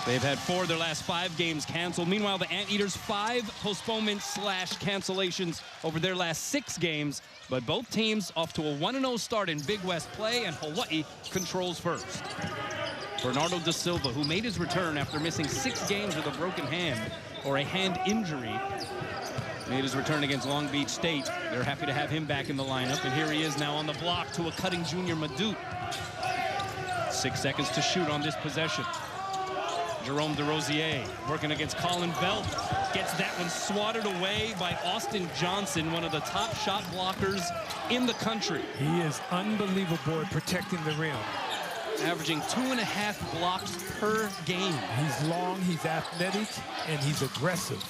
They've had 4 of their last 5 games canceled. Meanwhile, the Anteaters 5 postponements/cancellations over their last 6 games. But both teams off to a 1-0 start in Big West play, and Hawaii controls first. Bernardo da Silva, who made his return after missing 6 games with a broken hand or a hand injury, made his return against Long Beach State. They're happy to have him back in the lineup, and here he is now on the block to a cutting Junior Madut. 6 seconds to shoot on this possession. Jerome DeRosier working against Colin Belt. Gets that one swatted away by Austin Johnson, one of the top shot blockers in the country. He is unbelievable at protecting the rim. Averaging 2.5 blocks per game. He's long, he's athletic, and he's aggressive.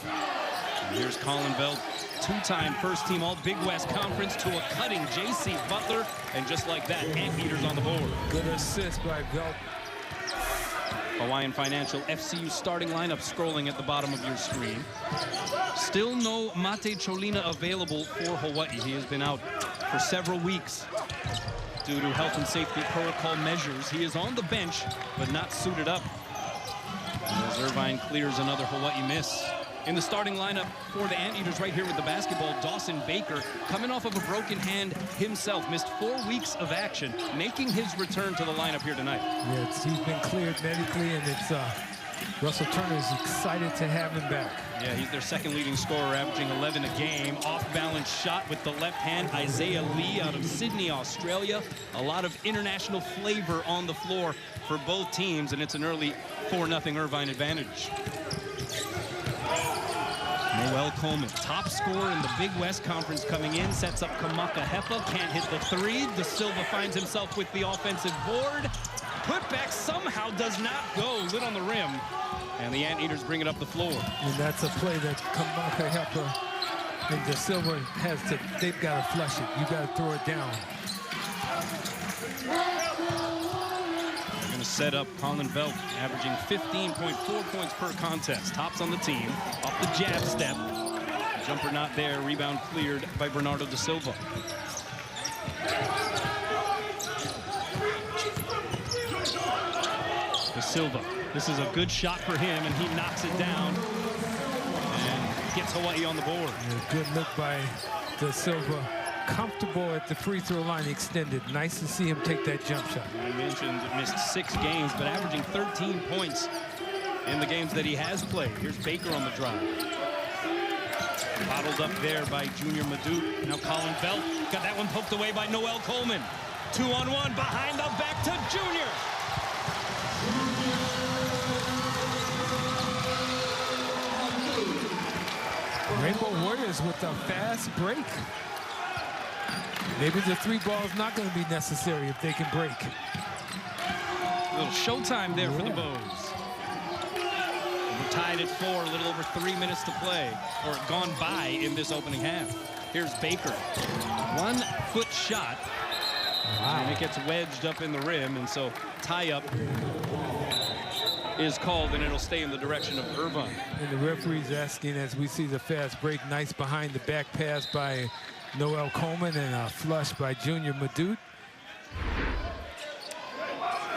And here's Colin Belt, 2-time first-team All-Big West Conference to a cutting J.C. Butler. And just like that, Anteaters on the board. Good assist by Belt. Hawaiian Financial FCU starting lineup scrolling at the bottom of your screen. Still no Mate Cholina available for Hawaii. He has been out for several weeks due to health and safety protocol measures. He is on the bench, but not suited up, as Irvine clears another Hawaii miss. In the starting lineup for the Anteaters right here with the basketball, Dawson Baker, coming off of a broken hand himself, missed 4 weeks of action, making his return to the lineup here tonight. Yes, he's been cleared medically, and it's Russell Turner is excited to have him back. Yeah, he's their second leading scorer, averaging 11 a game. Off-balance shot with the left hand, Isaiah Lee out of Sydney, Australia. A lot of international flavor on the floor for both teams, and it's an early 4-0 Irvine advantage. Noel Coleman, top scorer in the Big West Conference coming in, sets up Kamaka Hepa, can't hit the 3. Da Silva finds himself with the offensive board. Putback somehow does not go, lit on the rim, and the Anteaters bring it up the floor. And that's a play that Kamaka Hepa and Da Silva has to, they've got to flush it. You got to throw it down. They're going to set up Colin Belt, averaging 15.4 points per contest. Tops on the team, off the jab step. Jumper not there, rebound cleared by Bernardo da Silva. Da Silva, this is a good shot for him, and he knocks it down and gets Hawaii on the board. And a good look by Da Silva. Comfortable at the free throw line extended. Nice to see him take that jump shot. I mentioned missed 6 games, but averaging 13 points in the games that he has played. Here's Baker on the drive. Bottled up there by Junior Madut. Now Colin Belt got that one poked away by Noel Coleman. 2-on-1 behind the back to Junior. Rainbow Warriors with a fast break. Maybe the 3 ball is not going to be necessary if they can break. A little showtime there for the Bows. We're tied at 4, a little over 3 minutes to play, or gone by in this opening half. Here's Baker. 1-foot shot. Wow. And it gets wedged up in the rim, and so tie-up is called, and it'll stay in the direction of Irvine. And the referee's asking, as we see the fast break, nice behind the back pass by Noel Coleman and a flush by Junior Madut.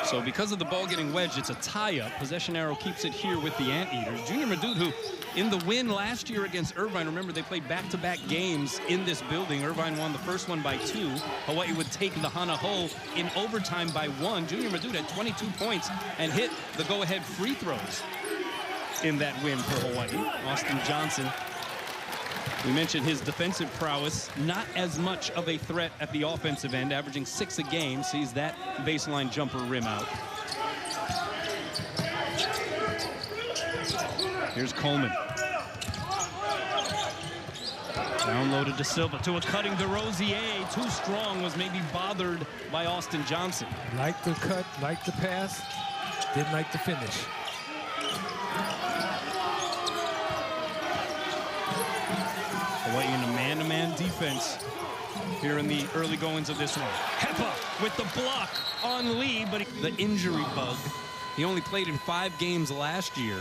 So because of the ball getting wedged, it's a tie-up. Possession arrow keeps it here with the Anteaters. Junior Madut, who in the win last year against Irvine, remember they played back-to-back games in this building. Irvine won the first one by 2. Hawaii would take the Hana Ho in overtime by 1. Junior Madut had 22 points and hit the go-ahead free throws in that win for Hawaii. Austin Johnson, we mentioned his defensive prowess, not as much of a threat at the offensive end, averaging 6 a game, sees that baseline jumper rim out. Here's Coleman. Downloaded to Silva, to a cutting DeRosier. Too strong, was maybe bothered by Austin Johnson. Liked the cut, liked the pass, didn't like the finish. Hawaii in a man-to-man defense here in the early goings of this one. Hepa with the block on Lee, but the injury bug. He only played in 5 games last year,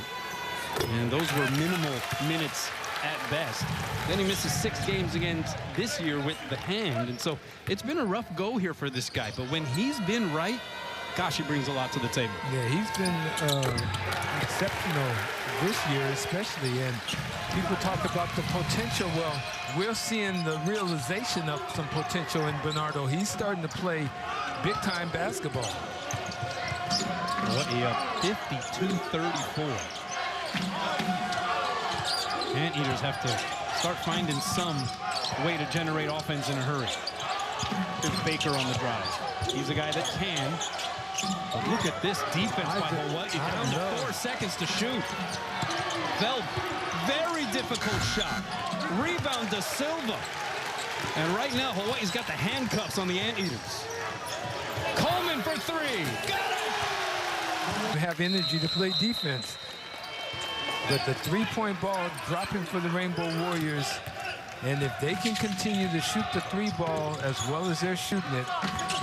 and those were minimal minutes at best. Then he misses 6 games again this year with the hand, and so it's been a rough go here for this guy. But when he's been right, gosh, he brings a lot to the table. Yeah, he's been exceptional this year especially, and people talk about the potential. Well, we're seeing the realization of some potential in Bernardo. He's starting to play big-time basketball. Hawai'i up 52-34. Anteaters have to start finding some way to generate offense in a hurry. Here's Baker on the drive. He's a guy that can. But look at this defense by Hawai'i. Down to 4 seconds to shoot. Velp, very difficult shot. Rebound to Silva. And right now, Hawaii's got the handcuffs on the Anteaters. Coleman for 3. Got it! They have energy to play defense. But the three-point ball dropping for the Rainbow Warriors. And if they can continue to shoot the 3 ball as well as they're shooting it,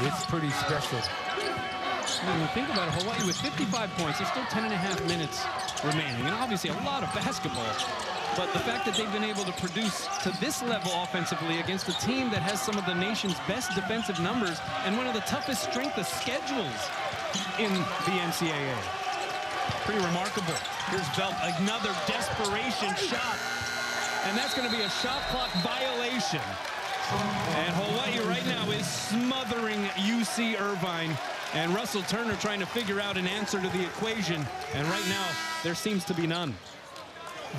it's pretty special. When you think about it, Hawai'i with 55 points, there's still 10.5 minutes remaining. And obviously a lot of basketball. But the fact that they've been able to produce to this level offensively against a team that has some of the nation's best defensive numbers and one of the toughest strength of schedules in the NCAA. Pretty remarkable. Here's Velp, another desperation shot. And that's going to be a shot clock violation. And Hawai'i right now is smothering UC Irvine. And Russell Turner trying to figure out an answer to the equation. And right now, there seems to be none.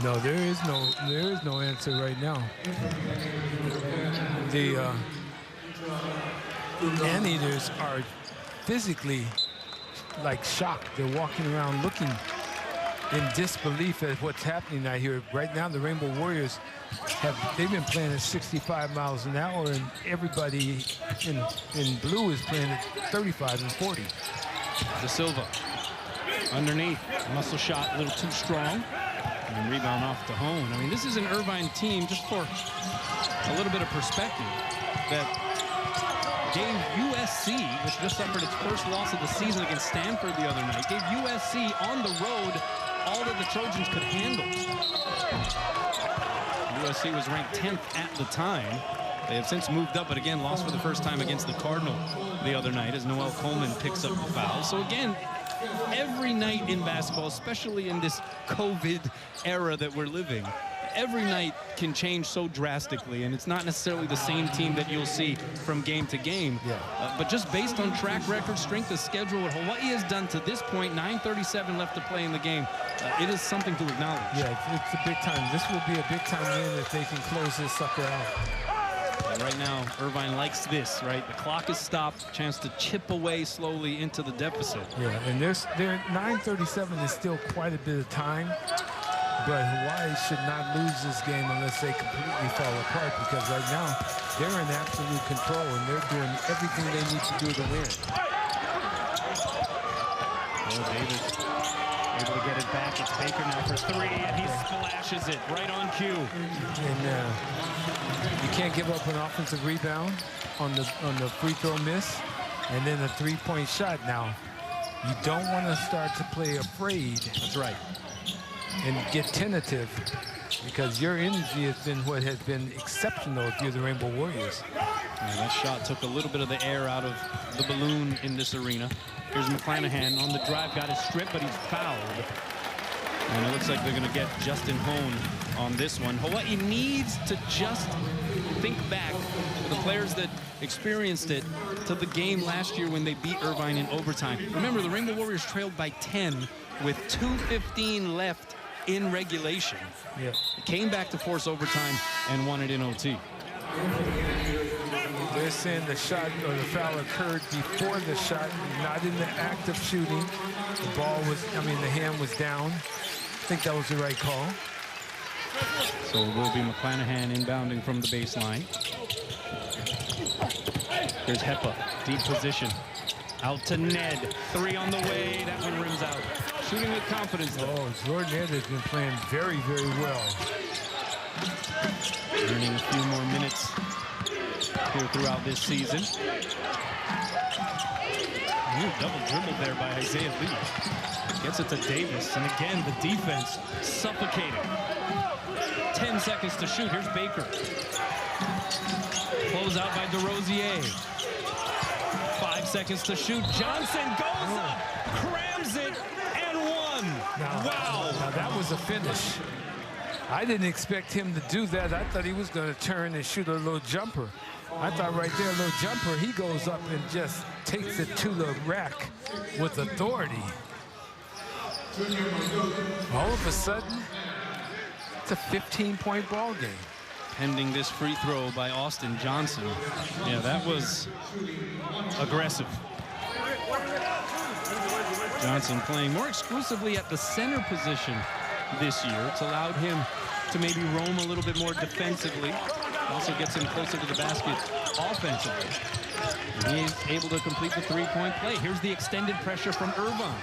No, there is no answer right now. The Anteaters are physically like shocked. They're walking around looking in disbelief at what's happening out here. Right now, the Rainbow Warriors they've been playing at 65 miles an hour, and everybody in blue is playing at 35 and 40. De Silva underneath, muscle shot a little too strong. And rebound off to Hone. I mean, this is an Irvine team, just for a little bit of perspective, that gave USC, which just suffered its first loss of the season against Stanford the other night, gave USC on the road all that the Trojans could handle. USC was ranked 10th at the time. They have since moved up, but again, lost for the first time against the Cardinal the other night as Noel Coleman picks up the foul. So again, every night in basketball, especially in this COVID era that we're living, every night can change so drastically, and it's not necessarily the same team that you'll see from game to game. But just based on track record, strength of schedule, what Hawai'i has done to this point, 9:37 left to play in the game, it is something to acknowledge. Yeah, it's a big time. This will be a big time win if they can close this sucker out. And right now, Irvine likes this, right? The clock is stopped, chance to chip away slowly into the deficit. Yeah, and there's 9:37 is still quite a bit of time, but Hawaii should not lose this game unless they completely fall apart, because right now they're in absolute control and they're doing everything they need to do to win. Oh, Davis able to get it back. It's Baker now for 3, and he splashes it right on cue. And you can't give up an offensive rebound on the free throw miss, and then a 3-point shot. Now, you don't want to start to play afraid. That's right. And get tentative, because your energy has been what has been exceptional if you're the Rainbow Warriors. Yeah, that shot took a little bit of the air out of the balloon in this arena. Here's McClanahan on the drive, got his strip, but he's fouled. And it looks like they're going to get Justin Hone on this one. Hawai'i needs to just think back to the players that experienced it to the game last year when they beat Irvine in overtime. Remember, the Rainbow Warriors trailed by 10 with 2:15 left in regulation. Yeah. It came back to force overtime and won it in OT. They're saying the shot or the foul occurred before the shot, not in the act of shooting. The ball was, the hand was down. I think that was the right call. So it will be McClanahan inbounding from the baseline. There's Hepa, deep position. Out to Ned, 3 on the way, that one rims out. Shooting with confidence, though. Oh, Jordan Ned has been playing very, very well. Earning a few more minutes here throughout this season. Ooh, double dribble there by Isaiah Lee. Gets it to Davis, and again, the defense suffocating. 10 seconds to shoot, here's Baker. Close out by DeRosier. 5 seconds to shoot, Johnson goes up, crams it, and one. Now that was a finish. I didn't expect him to do that. I thought he was going to turn and shoot a little jumper. I thought right there, a little jumper, he goes up and just takes it to the rack with authority. All of a sudden, it's a 15-point ball game. Pending this free throw by Austin Johnson. Yeah, that was aggressive. Johnson playing more exclusively at the center position this year. It's allowed him to maybe roam a little bit more defensively. Also gets him closer to the basket offensively. And he's able to complete the three-point play. Here's the extended pressure from Irvine.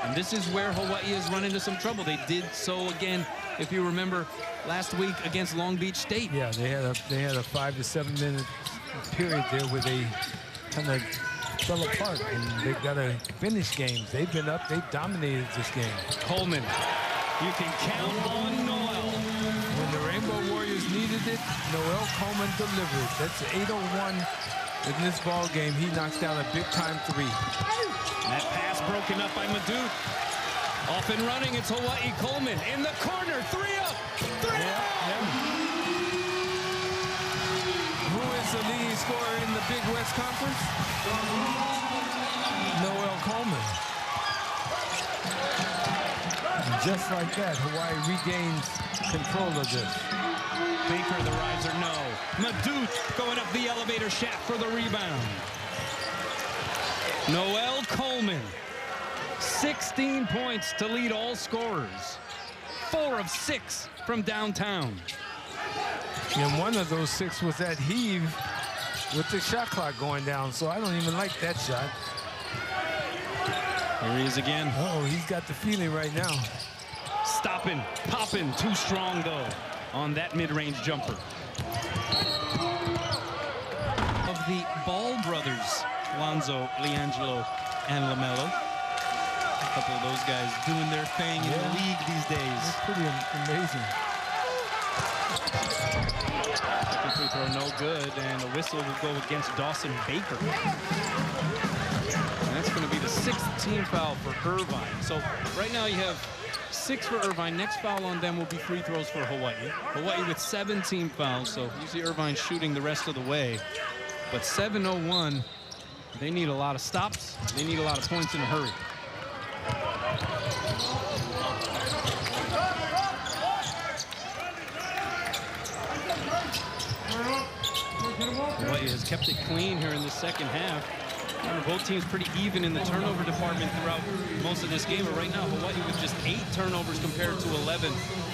And this is where Hawaii has run into some trouble. They did so again, if you remember, last week against Long Beach State. Yeah, they had a 5 to 7 minute period there where they kind of fell apart, and they've got to finish games. They've been up, they've dominated this game. Coleman, you can count on Noel. When the Rainbow Warriors needed it, Noel Coleman delivered. That's 8:01 in this ball game. He knocks down a big-time three. That pass broken up by Madut. Off and running, it's Hawaii. Coleman in the corner, three up, three down. Who is the leading scorer in the Big West Conference? Noel Coleman. And just like that, Hawaii regains control of this. Baker, the riser, no. Madut going up the elevator shaft for the rebound. Noel Coleman, 16 points to lead all scorers. 4 of 6 from downtown. And one of those 6 was that heave with the shot clock going down, so I don't even like that shot. Here he is again. Oh, he's got the feeling right now. Stopping, popping, too strong though on that mid-range jumper. Of the Ball brothers, Lonzo, Liangelo, and LaMelo. A couple of those guys doing their thing in the league these days. It's pretty amazing. Second free throw no good, and the whistle will go against Dawson Baker. And that's going to be the 6th team foul for Irvine. So right now you have 6 for Irvine. Next foul on them will be free throws for Hawaii. Hawaii with 17 fouls, so you see Irvine shooting the rest of the way. But 7:01, they need a lot of stops. They need a lot of points in a hurry. Hawaii has kept it clean here in the second half. Both teams pretty even in the turnover department throughout most of this game, but right now Hawaii with just 8 turnovers compared to 11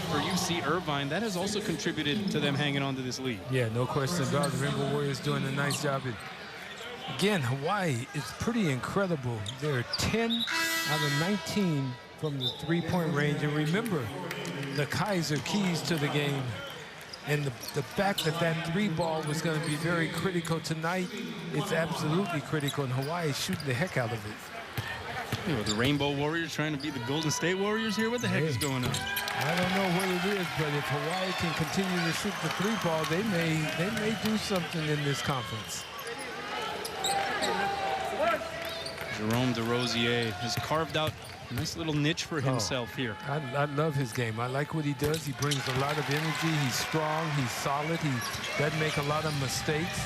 for UC Irvine. That has also contributed to them hanging on to this lead. Yeah, no question about it. The Rainbow Warriors doing a nice job. Again, Hawaii is pretty incredible. They're 10 out of 19 from the three-point range. And remember, the Kaiser keys to the game. And the fact that that 3 ball was going to be very critical tonight, it's absolutely critical. And Hawaii is shooting the heck out of it. You know, the Rainbow Warriors trying to be the Golden State Warriors here? What the heck is going on? I don't know what it is, but if Hawaii can continue to shoot the 3 ball, they may do something in this conference. Jerome DeRosier has carved out a nice little niche for himself here. I love his game. I like what he does. He brings a lot of energy. He's strong. He's solid. He doesn't make a lot of mistakes.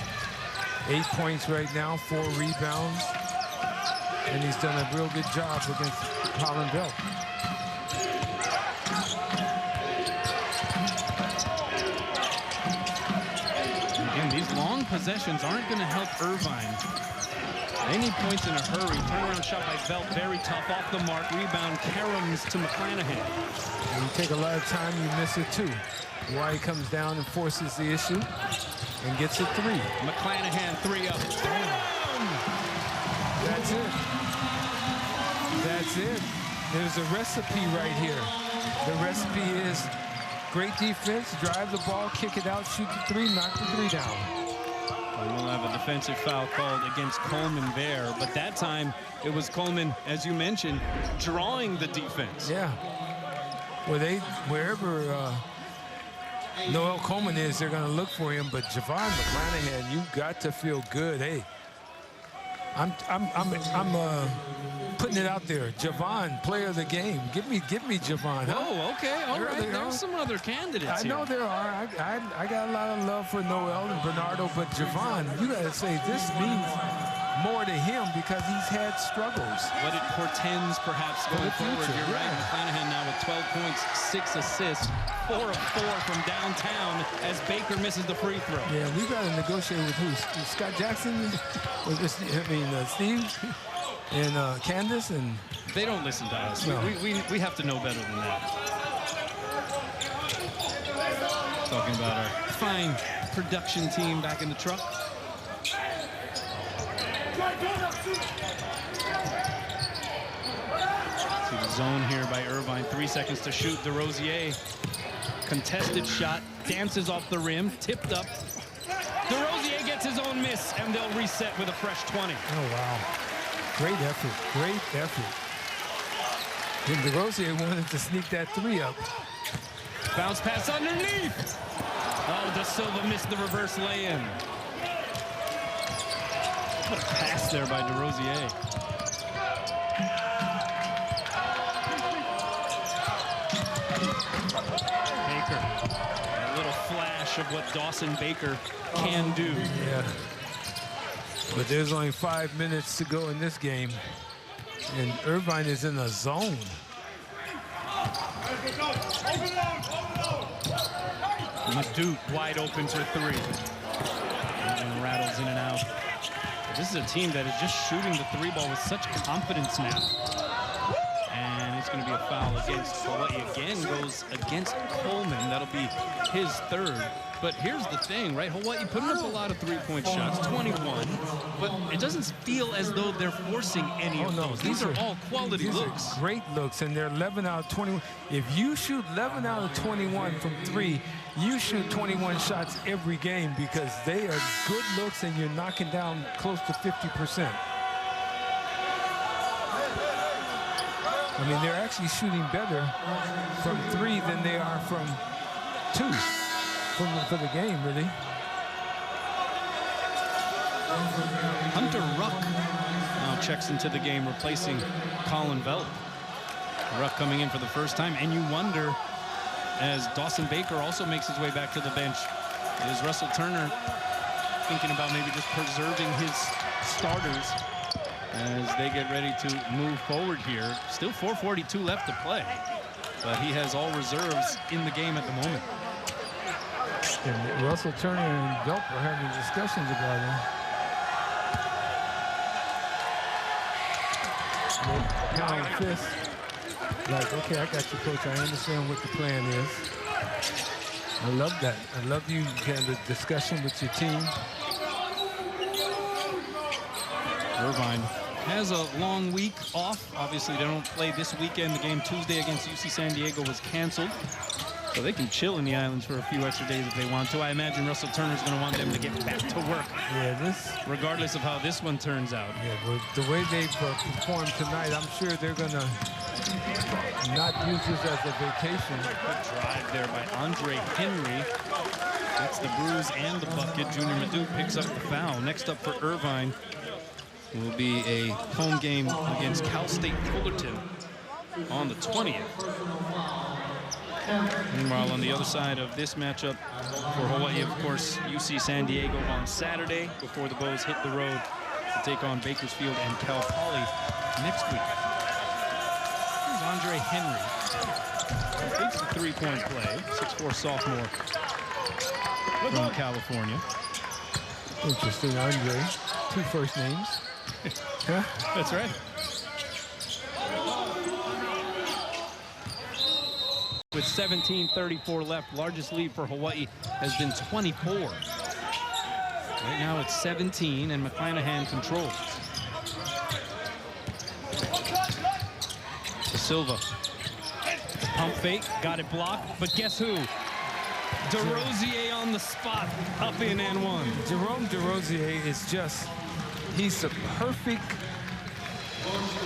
8 points right now, 4 rebounds. And he's done a real good job against Colin Belt. Again, these long possessions aren't going to help Irvine. They need points in a hurry. Turnaround shot by Belt, very tough, off the mark. Rebound, Karams to McClanahan. When you take a lot of time, you miss it too. Hawaii comes down and forces the issue and gets it 3. McClanahan, 3 up. That's it. That's it. There's a recipe right here. The recipe is great defense, drive the ball, kick it out, shoot the 3, knock the 3 down. And we'll have a defensive foul called against Coleman there, but that time it was Coleman, as you mentioned, drawing the defense. Yeah. Well, wherever Noel Coleman is, they're going to look for him, but Javon McClanahan, you've got to feel good. Hey, I'm putting it out there. Javon, player of the game. Give me Javon. Huh? Oh, okay. All right. There's some other candidates I know there are. I got a lot of love for Noel and Bernardo, but Javon, you got to say this means more to him because he's had struggles. What it portends perhaps going forward. You're right. McClanahan now with 12 points, 6 assists, 4 of 4 from downtown as Baker misses the free throw. Yeah, we got to negotiate with who? Scott Jackson? Steve? And Candace? And they don't listen to us. No. We have to know better than that. Talking about our fine production team back in the truck. To the zone here by Irvine. 3 seconds to shoot. DeRosier. Contested shot. Dances off the rim. Tipped up. DeRosier gets his own miss, and they'll reset with a fresh 20. Oh, wow. Great effort. Great effort. And DeRosier wanted to sneak that 3 up. Bounce pass underneath. Oh, Da Silva missed the reverse lay-in. What a pass there by DeRosier. Baker. A little flash of what Dawson Baker can do. Yeah. But there's only 5 minutes to go in this game. And Irvine is in a zone. Madut wide open for 3. And rattles in and out. This is a team that is just shooting the 3 ball with such confidence now. And it's going to be a foul against Hawai'i. Again, goes against Coleman. That'll be his 3rd. But here's the thing, right? Hawai'i putting up a lot of 3-point shots, 21. But it doesn't feel as though they're forcing any of those. These are all quality looks. Great looks, and they're 11 out of 21. If you shoot 11 out of 21 from 3, you shoot 21 shots every game because they are good looks and you're knocking down close to 50%. I mean, they're actually shooting better from 3 than they are from 2 for the game, really. Hunter Ruck now checks into the game, replacing Colin Velt. Ruck coming in for the first time, and you wonder, as Dawson Baker also makes his way back to the bench, is Russell Turner thinking about maybe just preserving his starters as they get ready to move forward here. Still 4:42 left to play, but he has all reserves in the game at the moment. And Russell Turner and Delp are having discussions about him. Pound fist. Like, okay, I got you, coach. I understand what the plan is. I love that. I love you getting the discussion with your team. Irvine has a long week off. Obviously, they don't play this weekend. The game Tuesday against UC San Diego was canceled. So they can chill in the islands for a few extra days if they want to. I imagine Russell Turner's going to want them to get back to work. Yeah, regardless of how this one turns out. Yeah, but the way they've performed tonight, I'm sure they're going to not use this as a vacation. Good drive there by Andre Henry. That's the bruise and the bucket. Junior Madut picks up the foul. Next up for Irvine will be a home game against Cal State Fullerton on the 20th. Meanwhile, on the other side of this matchup for Hawai'i, of course, UC San Diego on Saturday before the Bows hit the road to take on Bakersfield and Cal Poly next week. Here's Andre Henry. Takes the 3-point play. 6'4" sophomore from California. Interesting, Andre. 2 first names. Huh? That's right. With 17:34 left, largest lead for Hawai'i has been 24. Right now it's 17, and McClanahan controls. Da Silva. The pump fake, got it blocked, but guess who? DeRosier on the spot, up in and one. Jerome DeRosier is just, he's a perfect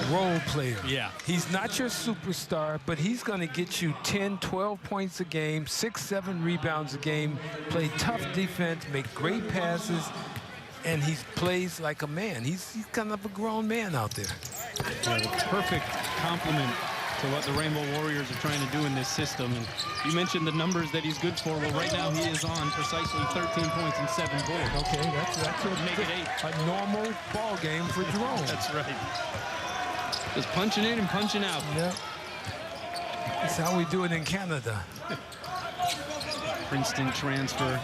role player. Yeah. He's not your superstar, but he's going to get you 10, 12 points a game, 6, 7 rebounds a game, play tough defense, make great passes. and he plays like a man. He's kind of a grown man out there. Yeah, the perfect complement to what the Rainbow Warriors are trying to do in this system. And you mentioned the numbers that he's good for. Well, right now he is on precisely 13 points and 7 boards. Okay, that's what make it 8. A normal ball game for Jerome. That's right. Just punching in and punching out. Yep. That's how we do it in Canada. Princeton transfer.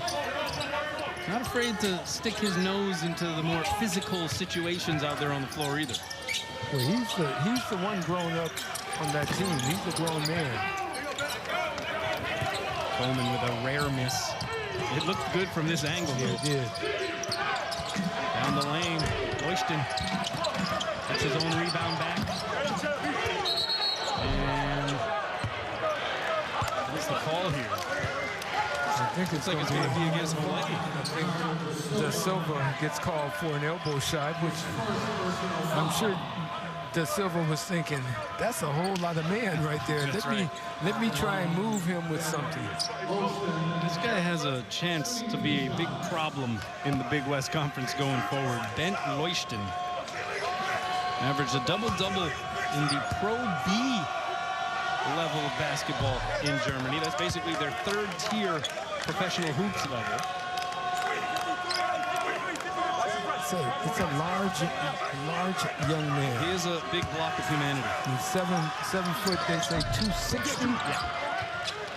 Not afraid to stick his nose into the more physical situations out there on the floor either. Well, he's the one grown up on that team. He's a grown man. Coleman with a rare miss. It looked good from this angle. Yeah, it did. Down the lane, Royston gets his own rebound back. And what's the call here? I think it's Looks like it's going to be against Hawaii. I think Da Silva gets called for an elbow shot, which I'm sure Da Silva was thinking, that's a whole lot of man right there. Let me try and move him with something. This guy has a chance to be a big problem in the Big West Conference going forward. Bent Royston averaged a double-double in the Pro B level of basketball in Germany. That's basically their third-tier professional hoops level. It's a large young man. He is a big block of humanity. He's 7 foot, they say 260. Yeah.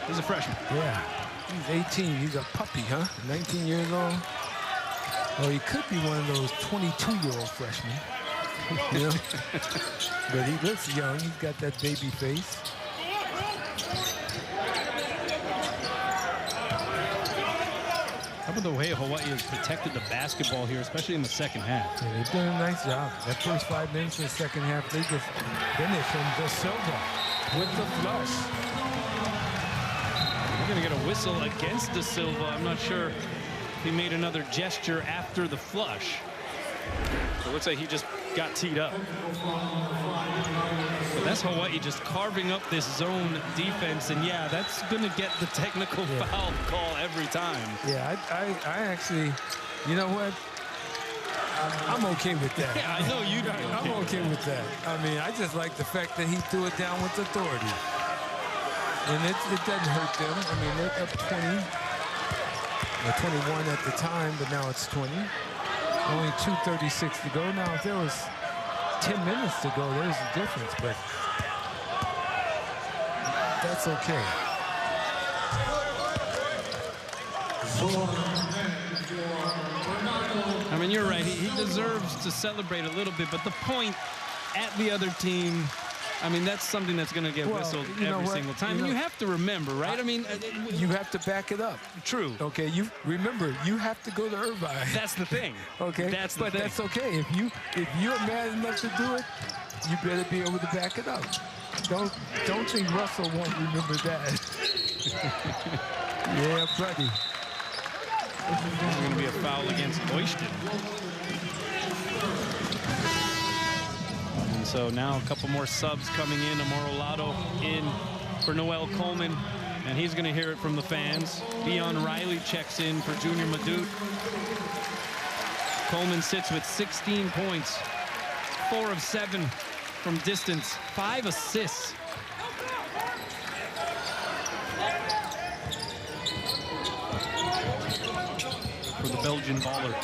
He's a freshman. Yeah. He's 18. He's a puppy, huh? 19 years old. Well, he could be one of those 22-year-old freshmen. You know? But he looks young. He's got that baby face. How about the way Hawaii has protected the basketball here, especially in the second half? Yeah, they've done a nice job. That first 5 minutes of the second half, they just finished from Da Silva with the flush. We're going to get a whistle against Da Silva. I'm not sure if he made another gesture after the flush. It looks like he just got teed up. But that's Hawaii just carving up this zone defense, and yeah, that's going to get the technical foul call every time. Yeah, I actually, you know what? I'm okay with that. Yeah, I know you do. I'm okay with that. I mean, I just like the fact that he threw it down with authority. And it doesn't hurt them. I mean, they're up 20. Or 21 at the time, but now it's 20. Only 2:36 to go. Now, if there was 10 minutes to go, there's a difference, but that's okay. I mean, you're right. He deserves to celebrate a little bit, but the point at the other team, I mean, that's something that's going to get whistled every single time. And you have to remember, right? I mean, you have to back it up. True. Okay, you remember, you have to go to Irvine. That's the thing. Okay, that's the thing. That's okay. If you're mad enough to do it, you better be able to back it up. Don't think Russell won't remember that. Yeah, buddy. There's going to be a foul against Royston. And so now a couple more subs coming in. Amaro Lotto in for Noel Coleman, and he's going to hear it from the fans. Dion Riley checks in for Junior Madut. Coleman sits with 16 points, 4 of 7 from distance, 5 assists. For the Belgian baller.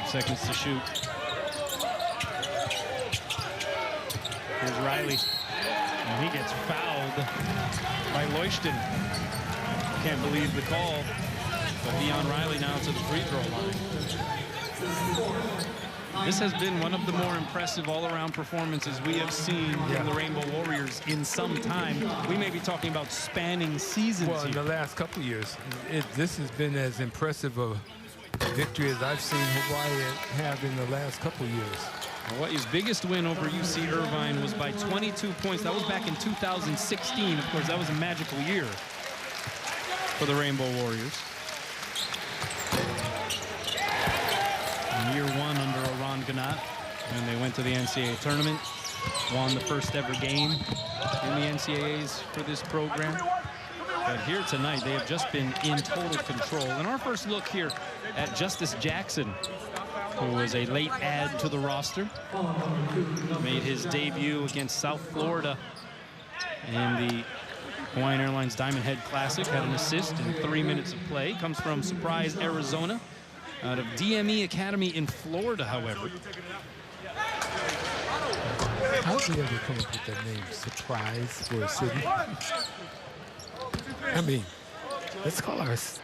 Seconds to shoot. Here's Riley, and he gets fouled by Royston. Can't believe the call, but Dion Riley now to the free throw line. This has been one of the more impressive all-around performances we have seen from the Rainbow Warriors in some time. We may be talking about spanning seasons. Well, in the last couple of years, this has been as impressive a victory as I've seen Hawaii have in the last couple years. Hawaii's biggest win over UC Irvine was by 22 points. That was back in 2016. Of course, that was a magical year for the Rainbow Warriors. Year one under Oran Ganat, and they went to the NCAA tournament, won the first ever game in the NCAAs for this program. But here tonight, they have just been in total control. And our first look here at Justice Jackson, who was a late add to the roster, made his debut against South Florida in the Hawaiian Airlines Diamond Head Classic, had an assist in 3 minutes of play. Comes from Surprise, Arizona, out of DME Academy in Florida, however. How did we ever come up with that name, Surprise, for a city? I mean, let's call this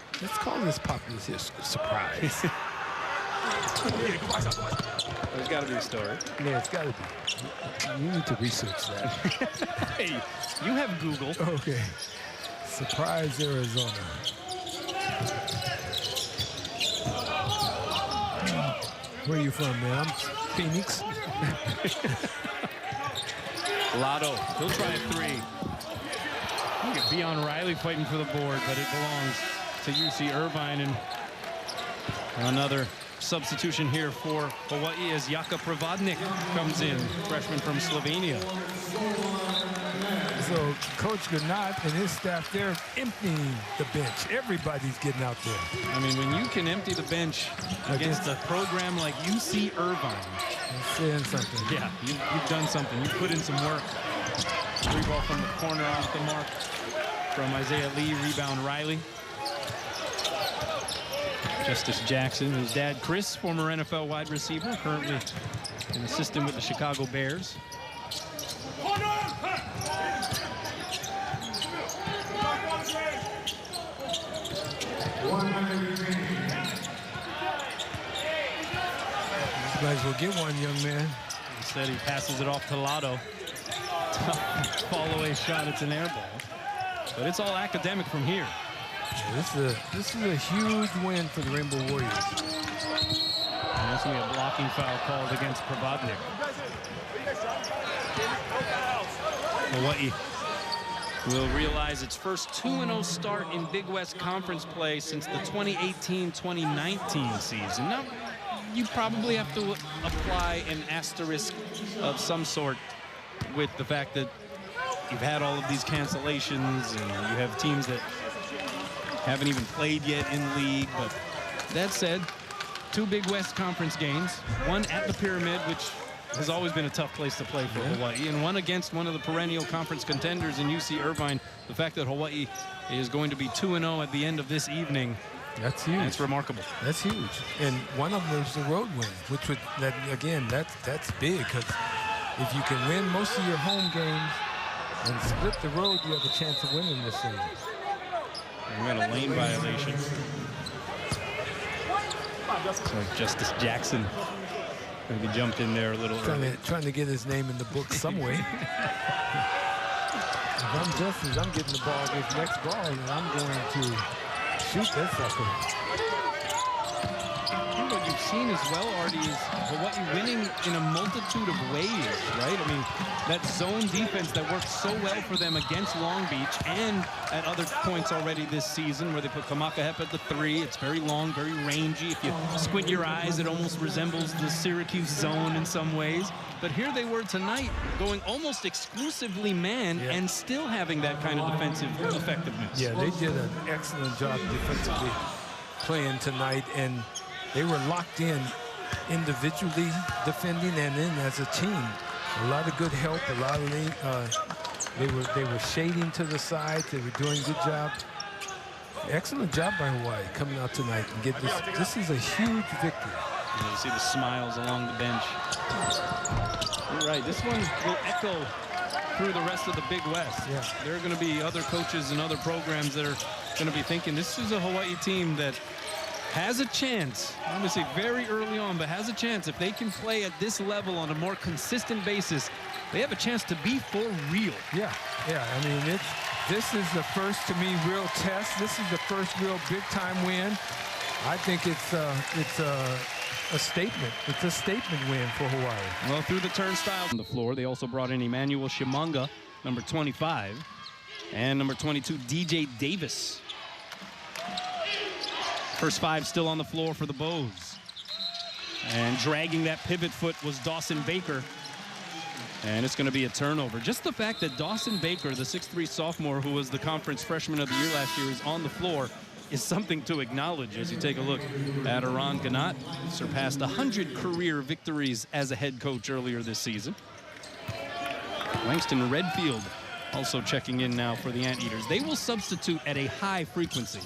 populace here Surprise. There's got to be a story. Yeah, it's got to be. You need to research that. Hey, you have Google. Okay. Surprise, Arizona. Where are you from, man? I'm Phoenix. Lotto, he'll try a three. Look at Beion Riley fighting for the board, but it belongs to UC Irvine. And another substitution here for Hawaii as Jaka Prevadnik comes in, freshman from Slovenia. So Coach Ganat and his staff, they're emptying the bench. Everybody's getting out there. I mean, when you can empty the bench against a program like UC Irvine, I'm saying something. yeah, you've done something. You put in some work. Free ball from the corner off the mark from Isaiah Lee, rebound Riley. Justice Jackson, his dad Chris, former NFL wide receiver, currently an assistant with the Chicago Bears. Might as well get one, young man. Instead, he passes it off to Lotto. Fall away shot, it's an air ball. But it's all academic from here. Yeah, this is a huge win for the Rainbow Warriors. And there's going to be a blocking foul called against Prevadnik. Hawaii will realize its first 2-0 start in Big West Conference play since the 2018-2019 season. Now, you probably have to apply an asterisk of some sort with the fact that you've had all of these cancellations and you have teams that haven't even played yet in league. But that said, 2 Big West Conference games, one at the Pyramid, which has always been a tough place to play for Hawaii, and one against one of the perennial conference contenders in UC Irvine. The fact that Hawaii is going to be 2-0 at the end of this evening, that's huge. That's remarkable. That's huge. And one of them is the road win, which would, that's big, because if you can win most of your home games and split the road, you have a chance of winning this thing. We got a lane violation. So Justice Jackson maybe jumped in there a little early. Trying to get his name in the book some way. If I'm Justice, I'm getting the ball this next ball, and I'm going to shoot that sucker. What you've seen as well, Artie, is Hawaii winning in a multitude of ways, right? I mean, that zone defense that worked so well for them against Long Beach and at other points already this season where they put Kamakahepa at the 3. It's very long, very rangy. If you squint your eyes, it almost resembles the Syracuse zone in some ways. But here they were tonight going almost exclusively man and still having that kind of defensive effectiveness. Yeah, they did an excellent job defensively playing tonight, and they were locked in individually defending and then as a team. A lot of good help, a lot of they were shading to the side. They were doing a good job. Excellent job by Hawaii coming out tonight and get this. This is a huge victory. You see the smiles along the bench. You're right. This one will echo through the rest of the Big West. Yeah. There are going to be other coaches and other programs that are going to be thinking this is a Hawaii team that has a chance, obviously very early on, but has a chance. If they can play at this level on a more consistent basis, they have a chance to be for real. Yeah. I mean, this is the first, to me, real test. This is the first real big-time win. I think it's a statement. It's a statement win for Hawaii. Well, through the turnstile on the floor, they also brought in Emmanuel Shimanga, number 25, and number 22, DJ Davis. First 5 still on the floor for the Bows. And dragging that pivot foot was Dawson Baker. And it's going to be a turnover. Just the fact that Dawson Baker, the 6'3" sophomore who was the conference freshman of the year last year, is on the floor is something to acknowledge as you take a look at Eran Ganot. Surpassed 100 career victories as a head coach earlier this season. Langston Redfield also checking in now for the Anteaters. They will substitute at a high frequency.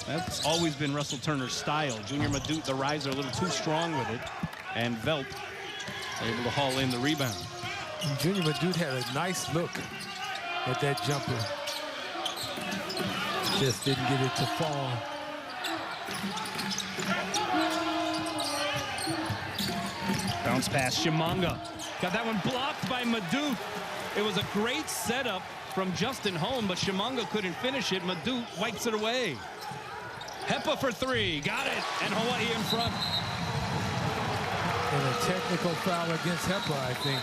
That's always been Russell Turner's style. Junior Madut, the riser, a little too strong with it. And Velp able to haul in the rebound. And Junior Madut had a nice look at that jumper. Just didn't get it to fall. Bounce pass, Shimanga. Got that one blocked by Madut. It was a great setup from Justin Holm, but Shimanga couldn't finish it. Madut wipes it away. Hepa for three. Got it. And Hawaii in front. And a technical foul against Hepa, I think.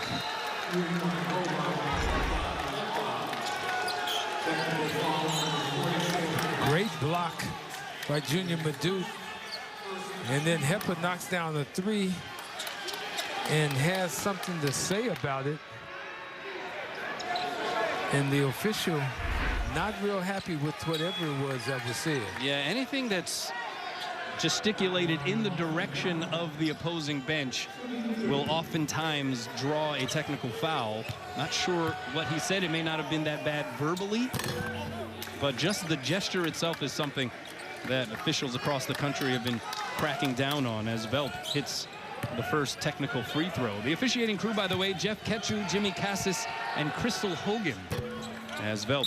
Great block by Junior Madut. And then Hepa knocks down a three and has something to say about it. And the official not real happy with whatever it was that was said. Yeah, anything that's gesticulated in the direction of the opposing bench will oftentimes draw a technical foul. Not sure what he said. It may not have been that bad verbally, but just the gesture itself is something that officials across the country have been cracking down on as Velp hits the first technical free throw. The officiating crew, by the way, Jeff Ketchu, Jimmy Cassis, and Crystal Hogan, as Velp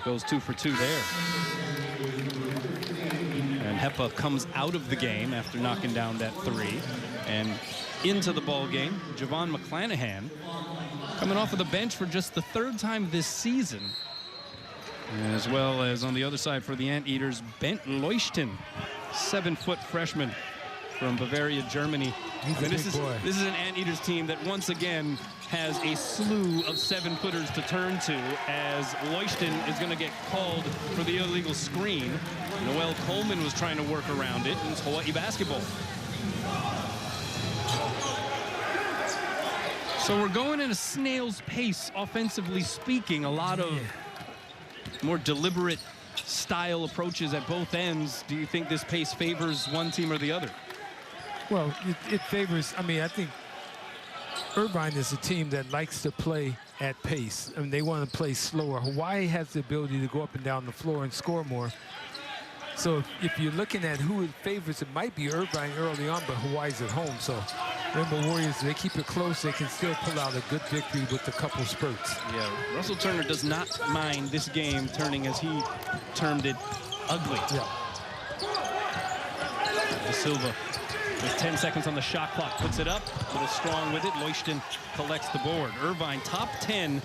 goes 2 for 2 there. And Hepa comes out of the game after knocking down that three. And into the ball game, Javon McClanahan coming off of the bench for just the 3rd time this season. As well as on the other side for the Anteaters, Bent Leuchten, 7-foot freshman from Bavaria, Germany. This is an Anteaters team that once again has a slew of 7-footers to turn to, as Leuchten is going to get called for the illegal screen. Noel Coleman was trying to work around it, and it's Hawaii basketball. So we're going at a snail's pace, offensively speaking. A lot of more deliberate style approaches at both ends. Do you think this pace favors one team or the other? Well, it favors, I mean, I think Irvine is a team that likes to play at pace. I mean, they want to play slower. Hawaii has the ability to go up and down the floor and score more. So if you're looking at who it favors, it might be Irvine early on, but Hawaii's at home. So Rainbow Warriors, they keep it close. They can still pull out a good victory with a couple spurts. Yeah, Russell Turner does not mind this game turning, as he termed it, ugly. Yeah. De Silva with 10 seconds on the shot clock, puts it up, a little strong with it. Leuchten collects the board. Irvine top 10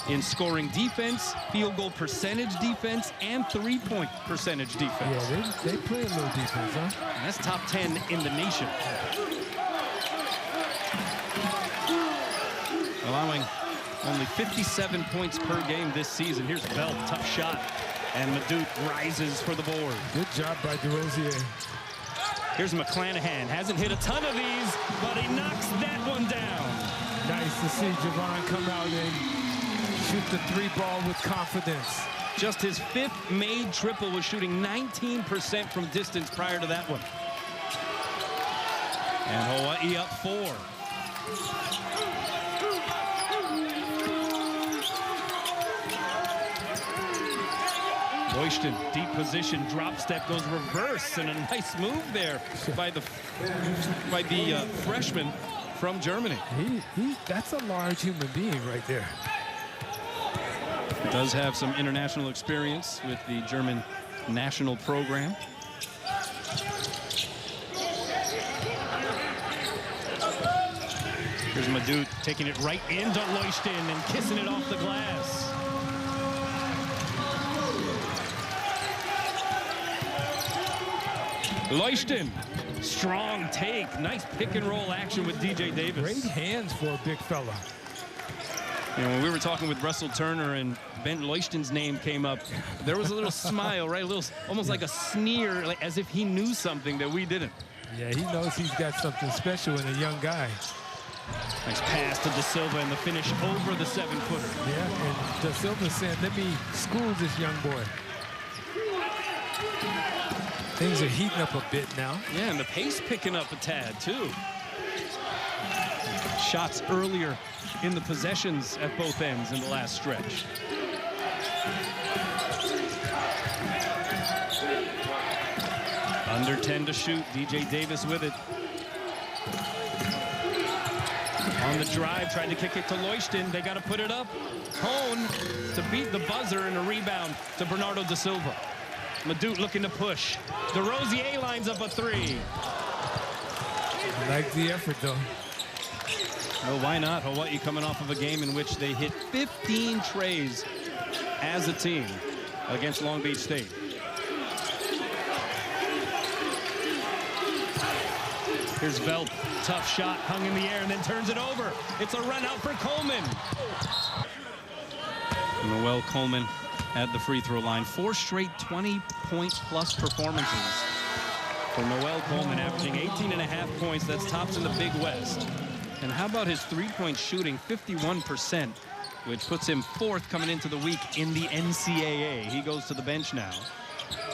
in scoring defense, field goal percentage defense, and three-point percentage defense. Yeah, they play a little defense, huh? And that's top 10 in the nation. Allowing only 57 points per game this season. Here's Velp, tough shot, and Madut rises for the board. Good job by DeRosier. Here's McClanahan. Hasn't hit a ton of these, but he knocks that one down. Nice to see Javon come out and shoot the three ball with confidence. Just his 5th made triple, was shooting 19% from distance prior to that one. And Hawaii up 4. Leuchten, deep position, drop step, goes reverse, and a nice move there by the freshman from Germany. That's a large human being right there. Does have some international experience with the German national program. Here's Madut taking it right into Leuchten and kissing it off the glass. Leuchten, strong take, nice pick and roll action with DJ Davis. Great hands for a big fella. You know, when we were talking with Russell Turner and Ben Leuchten's name came up, there was a little smile, right? A little, almost like a sneer, like as if he knew something that we didn't. Yeah, he knows he's got something special in a young guy. Nice pass to Da Silva and the finish over the 7-footer. Yeah, and Da Silva said, let me school this young boy. Things are heating up a bit now. Yeah, and the pace picking up a tad, too. Shots earlier in the possessions at both ends in the last stretch. Under 10 to shoot. DJ Davis with it. On the drive, tried to kick it to Leuchten. They got to put it up. Hone to beat the buzzer, and a rebound to Bernardo Da Silva. Madut looking to push. DeRosier lines up a three. I like the effort, though. Well, why not? Hawaii coming off of a game in which they hit 15 trays as a team against Long Beach State. Here's Velp, tough shot, hung in the air, and then turns it over. It's a run out for Coleman. Noel Coleman at the free throw line. 4 straight 20-point-plus performances for Noel Coleman, averaging 18.5 points. That's tops in the Big West. And how about his three-point shooting, 51%, which puts him 4th coming into the week in the NCAA. He goes to the bench now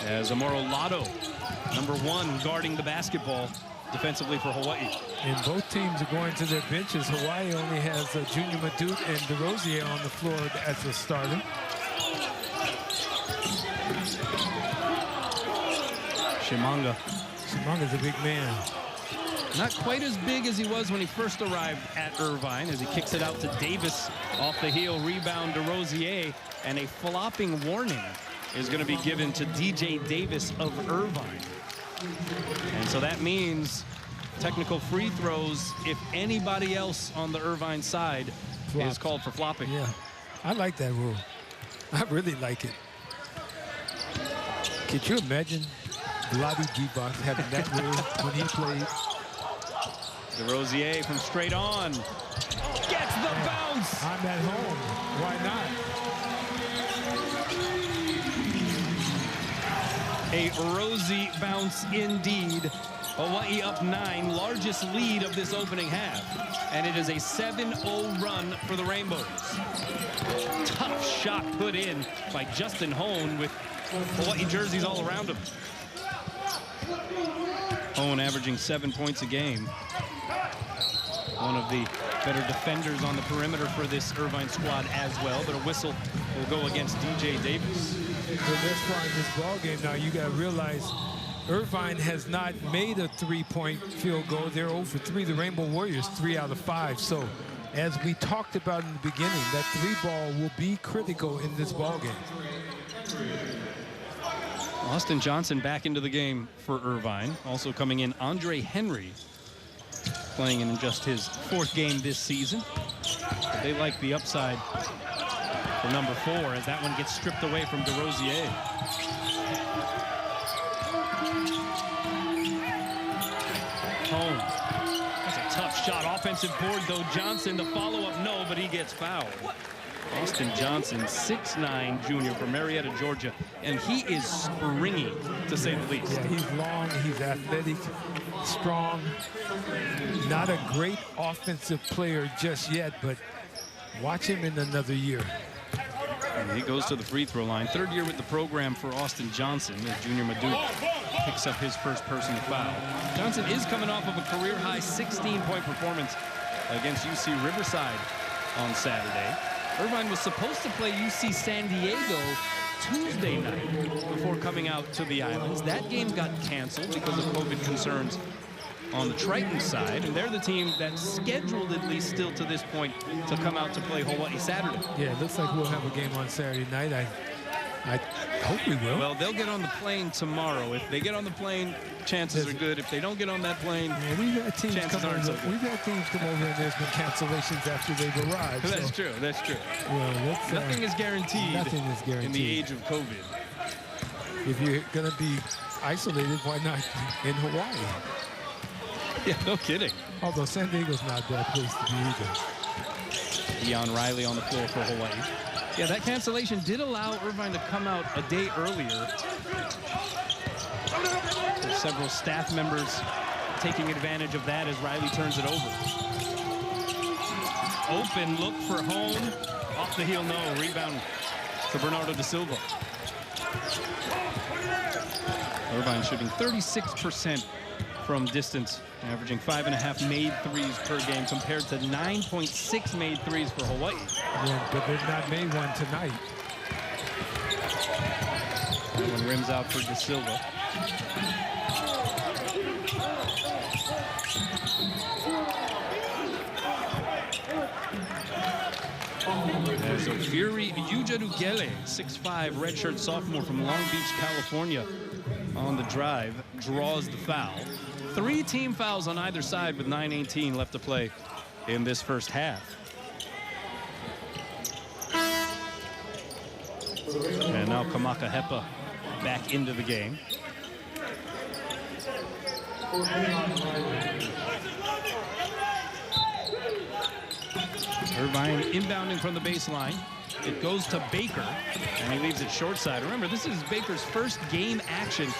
as Amaro Lotto, #1, guarding the basketball defensively for Hawaii. And both teams are going to their benches. Hawaii only has Junior Madut and DeRosier on the floor as a starter. Shimanga's a big man. Not quite as big as he was when he first arrived at Irvine, as he kicks it out to Davis off the heel, rebound DeRosier, and a flopping warning is going to be given to DJ Davis of Irvine. And so that means technical free throws if anybody else on the Irvine side is called for flopping. Yeah, I like that rule. I really like it. Could you imagine Vlade Divac having that rule when he played? DeRosier from straight on. Gets the bounce. I'm at home. Why not? A rosy bounce indeed. Hawaii up 9, largest lead of this opening half. And it is a 7-0 run for the Rainbows. Tough shot put in by Justin Hone with Hawaii jerseys all around him. Hone averaging 7 points a game. One of the better defenders on the perimeter for this Irvine squad as well, but a whistle will go against DJ Davis. Well, this far in this ball game now, you got to realize Irvine has not made a 3-point field goal. They're 0 for 3. The Rainbow Warriors 3 out of 5. So, as we talked about in the beginning, that 3-ball will be critical in this ball game. Austin Johnson back into the game for Irvine. Also coming in, Andre Henry, playing in just his 4th game this season. But they like the upside for #4 as that one gets stripped away from DeRosier. Home. That's a tough shot. Offensive board, though. Johnson, the follow-up, no, but he gets fouled. Austin Johnson, 6'9", junior from Marietta, Georgia, and he is springy, to say the least. Yeah, he's long, he's athletic, strong. Not a great offensive player just yet, but watch him in another year. And he goes to the free throw line. 3rd year with the program for Austin Johnson as Junior Madut picks up his first personal foul. Johnson is coming off of a career-high 16-point performance against UC Riverside on Saturday. Irvine was supposed to play UC San Diego Tuesday night before coming out to the islands. That game got canceled because of COVID concerns on the Triton side, and they're the team that's scheduled, at least still to this point, to come out to play Hawaii Saturday. Yeah, it looks like we'll have a game on Saturday night. I hope we will. Well, they'll get on the plane tomorrow. If they get on the plane, chances are good. If they don't get on that plane, yeah, we've had teams chances aren't so good. We've had teams come over and there's been cancellations after they've arrived. That's true. That's true. Well, nothing is guaranteed. Nothing is guaranteed in the age of COVID. If you're going to be isolated, why not in Hawaii? Yeah, no kidding. Although San Diego's not a bad place to be either. Deion Riley on the floor for Hawaii. Yeah, that cancellation did allow Irvine to come out a day earlier. There's several staff members taking advantage of that as Riley turns it over. Open look for home. Off the heel, no. Rebound to Bernardo da Silva. Irvine shooting 36% from distance, averaging 5.5 made threes per game compared to 9.6 made threes for Hawaii. Yeah, but they've not made one tonight. That one rims out for da Silva. As Ofiri Ujadugele, 6'5", redshirt sophomore from Long Beach, California, on the drive, draws the foul. 3 team fouls on either side with 9:18 left to play in this first half. And now Kamaka Hepa back into the game. Irvine inbounding from the baseline. It goes to Baker, and he leaves it short side. Remember, this is Baker's first game action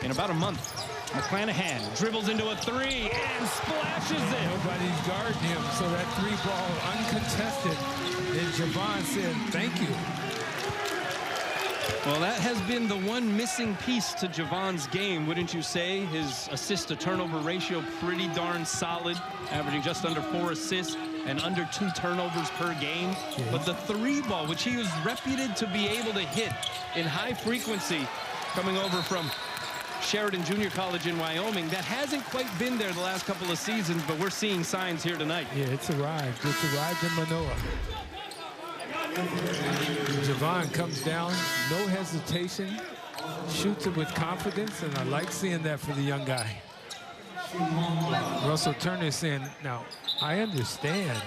in about a month. McClanahan dribbles into a 3 and splashes it. Nobody's guarding him, so that 3-ball uncontested. And Javon said, thank you. Well, that has been the one missing piece to Javon's game, wouldn't you say? His assist-to-turnover ratio pretty darn solid, averaging just under 4 assists and under 2 turnovers per game. Yeah. But the 3-ball, which he was reputed to be able to hit in high frequency, coming over from Sheridan Junior College in Wyoming, that hasn't quite been there the last couple of seasons, but we're seeing signs here tonight. Yeah, it's arrived. It's arrived in Manoa. Javon comes down, no hesitation, shoots it with confidence, and I like seeing that for the young guy. Russell Turner is saying, now, I understand.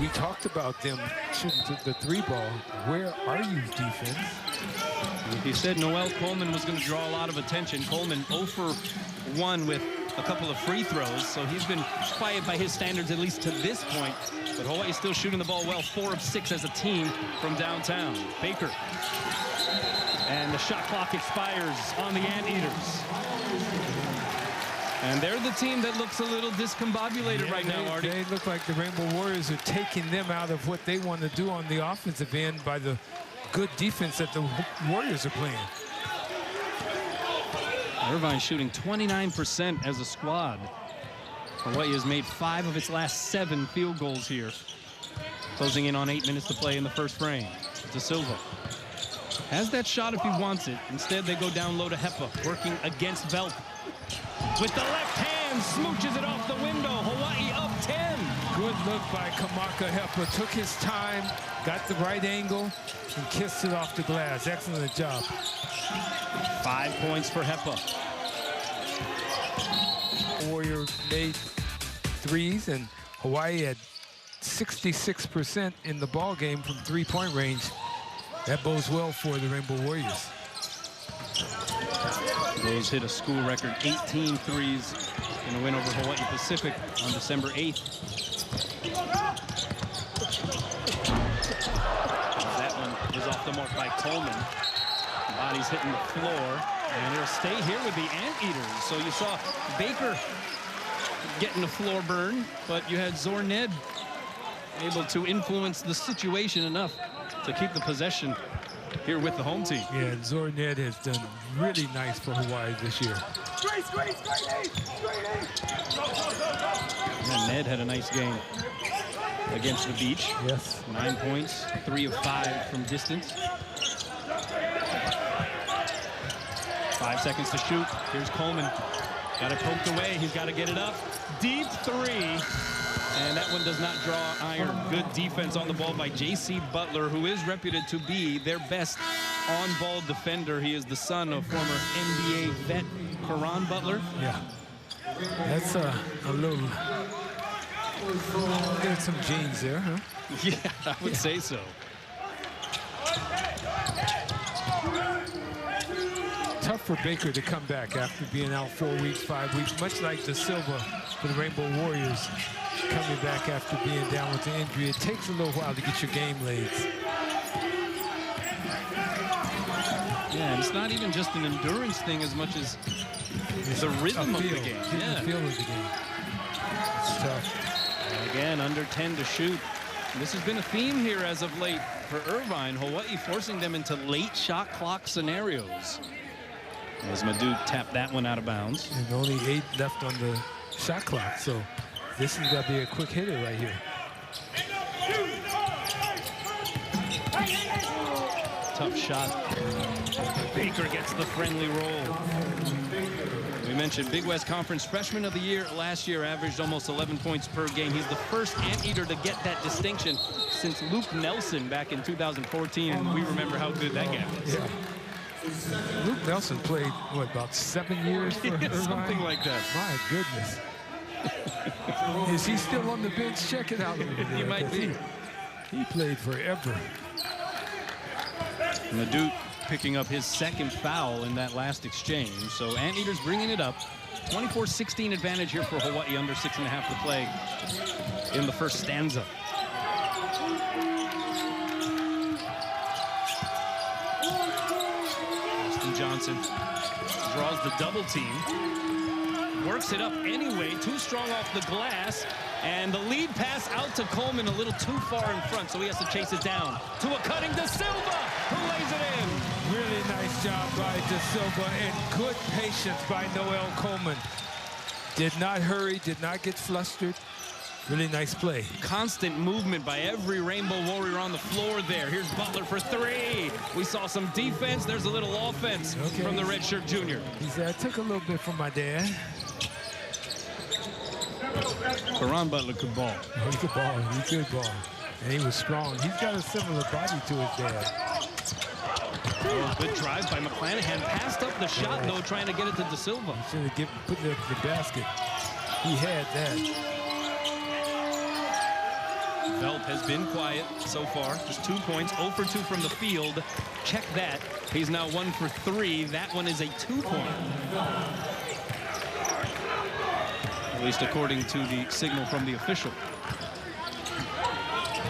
We talked about them shooting the 3-ball. Where are you, defense? He said Noel Coleman was going to draw a lot of attention. Coleman 0 for 1 with a couple of free throws, so he's been quiet by his standards, at least to this point. But Hawaii still shooting the ball well, 4 of 6 as a team from downtown. Baker. And the shot clock expires on the Anteaters. And they're the team that looks a little discombobulated right now, Artie. They look like the Rainbow Warriors are taking them out of what they want to do on the offensive end by the good defense that the Warriors are playing. Irvine shooting 29% as a squad. Hawaii has made 5 of its last 7 field goals here. Closing in on 8 minutes to play in the first frame. Da Silva has that shot if he wants it. Instead, they go down low to Hepa, working against Velp. With the left hand, smooches it off the window. Hawaii up 10. Good look by Kamaka Hepa. Took his time, got the right angle, and kissed it off the glass. Excellent job. 5 points for Hepa. Warrior made 3s, and Hawaii had 66% in the ball game from 3-point range. That bodes well for the Rainbow Warriors. Those hit a school record 18 threes in a win over Hawaii Pacific on December 8th. That one is off the mark by Coleman. Body's hitting the floor, and it'll stay here with the Anteaters. So you saw Baker getting a floor burn, but you had Zorned able to influence the situation enough to keep the possession here with the home team. Yeah, and Zorned has done really nice for Hawaii this year. And Ned had a nice game against the Beach. Yes. 9 points, 3 of 5 from distance. 5 seconds to shoot. Here's Coleman. Got it poked away. He's got to get it up. Deep 3. And that one does not draw iron. Good defense on the ball by J.C. Butler, who is reputed to be their best on-ball defender. He is the son of former NBA vet Karan Butler. Yeah. That's a little... There's some genes there, huh? Yeah, I would say so. Tough for Baker to come back after being out 4 weeks, 5 weeks, much like Da Silva for the Rainbow Warriors. Coming back after being down with the injury, it takes a little while to get your game legs. Yeah, and it's not even just an endurance thing as much as the rhythm of the game. Getting the feel of the game. It's tough. And again, under 10 to shoot. This has been a theme here as of late for Irvine. Hawaii forcing them into late shot clock scenarios. As Madut tapped that one out of bounds. And only 8 left on the shot clock, so this has got to be a quick hitter right here. Tough shot. Baker gets the friendly roll. We mentioned Big West Conference Freshman of the Year last year, averaged almost 11 points per game. He's the first Anteater to get that distinction since Luke Nelson back in 2014, and we remember how good that guy was. Yeah. Luke Nelson played, what, about 7 years for Irvine? Something like that. My goodness. Is he still on the bench? Check it out over there. He might be. He played forever. Madut picking up his second foul in that last exchange. So Anteaters bringing it up. 24-16 advantage here for Hawaii, under 6.5 to play in the first stanza. Austin Johnson draws the double team. Works it up anyway, too strong off the glass. And the lead pass out to Coleman a little too far in front, so he has to chase it down to a cutting De Silva, who lays it in. Really nice job by De Silva, and good patience by Noel Coleman. Did not hurry, did not get flustered. Really nice play. Constant movement by every Rainbow Warrior on the floor there. Here's Butler for 3. We saw some defense. There's a little offense from the redshirt junior. He said, I took a little bit from my dad. Karan Butler could ball. He could ball. He could ball. And he was strong. He's got a similar body to his dad. Oh, good drive by McClanahan. Passed up the shot, though, trying to get it to De Silva. He should have put it in the basket. He had that. Velp has been quiet so far. Just 2 points, 0 for 2 from the field. Check that. He's now 1 for 3. That one is a 2-point. At least according to the signal from the official.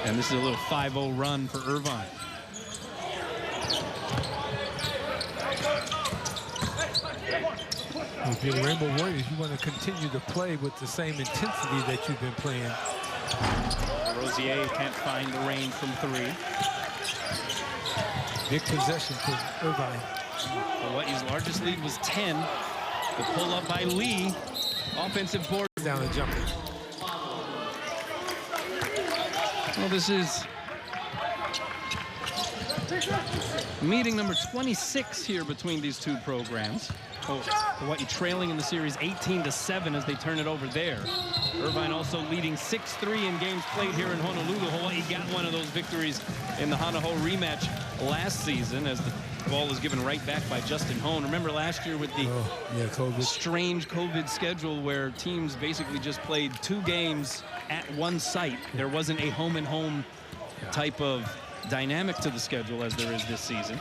And this is a little 5-0 run for Irvine. If you're the Rainbow Warriors, you want to continue to play with the same intensity that you've been playing. Rosier can't find the range from 3. Big possession for Irvine. Hawaii's largest lead was 10. The pull up by Lee. Offensive board. Down and jumping. Well, this is meeting number 26 here between these two programs. Hawaii trailing in the series 18-7 as they turn it over there. Irvine also leading 6-3 in games played here in Honolulu. Hawaii got one of those victories in the Hanaho rematch last season as the ball was given right back by Justin Hone. Remember last year with the strange COVID schedule where teams basically just played 2 games at one site. There wasn't a home-and-home type of dynamic to the schedule as there is this season,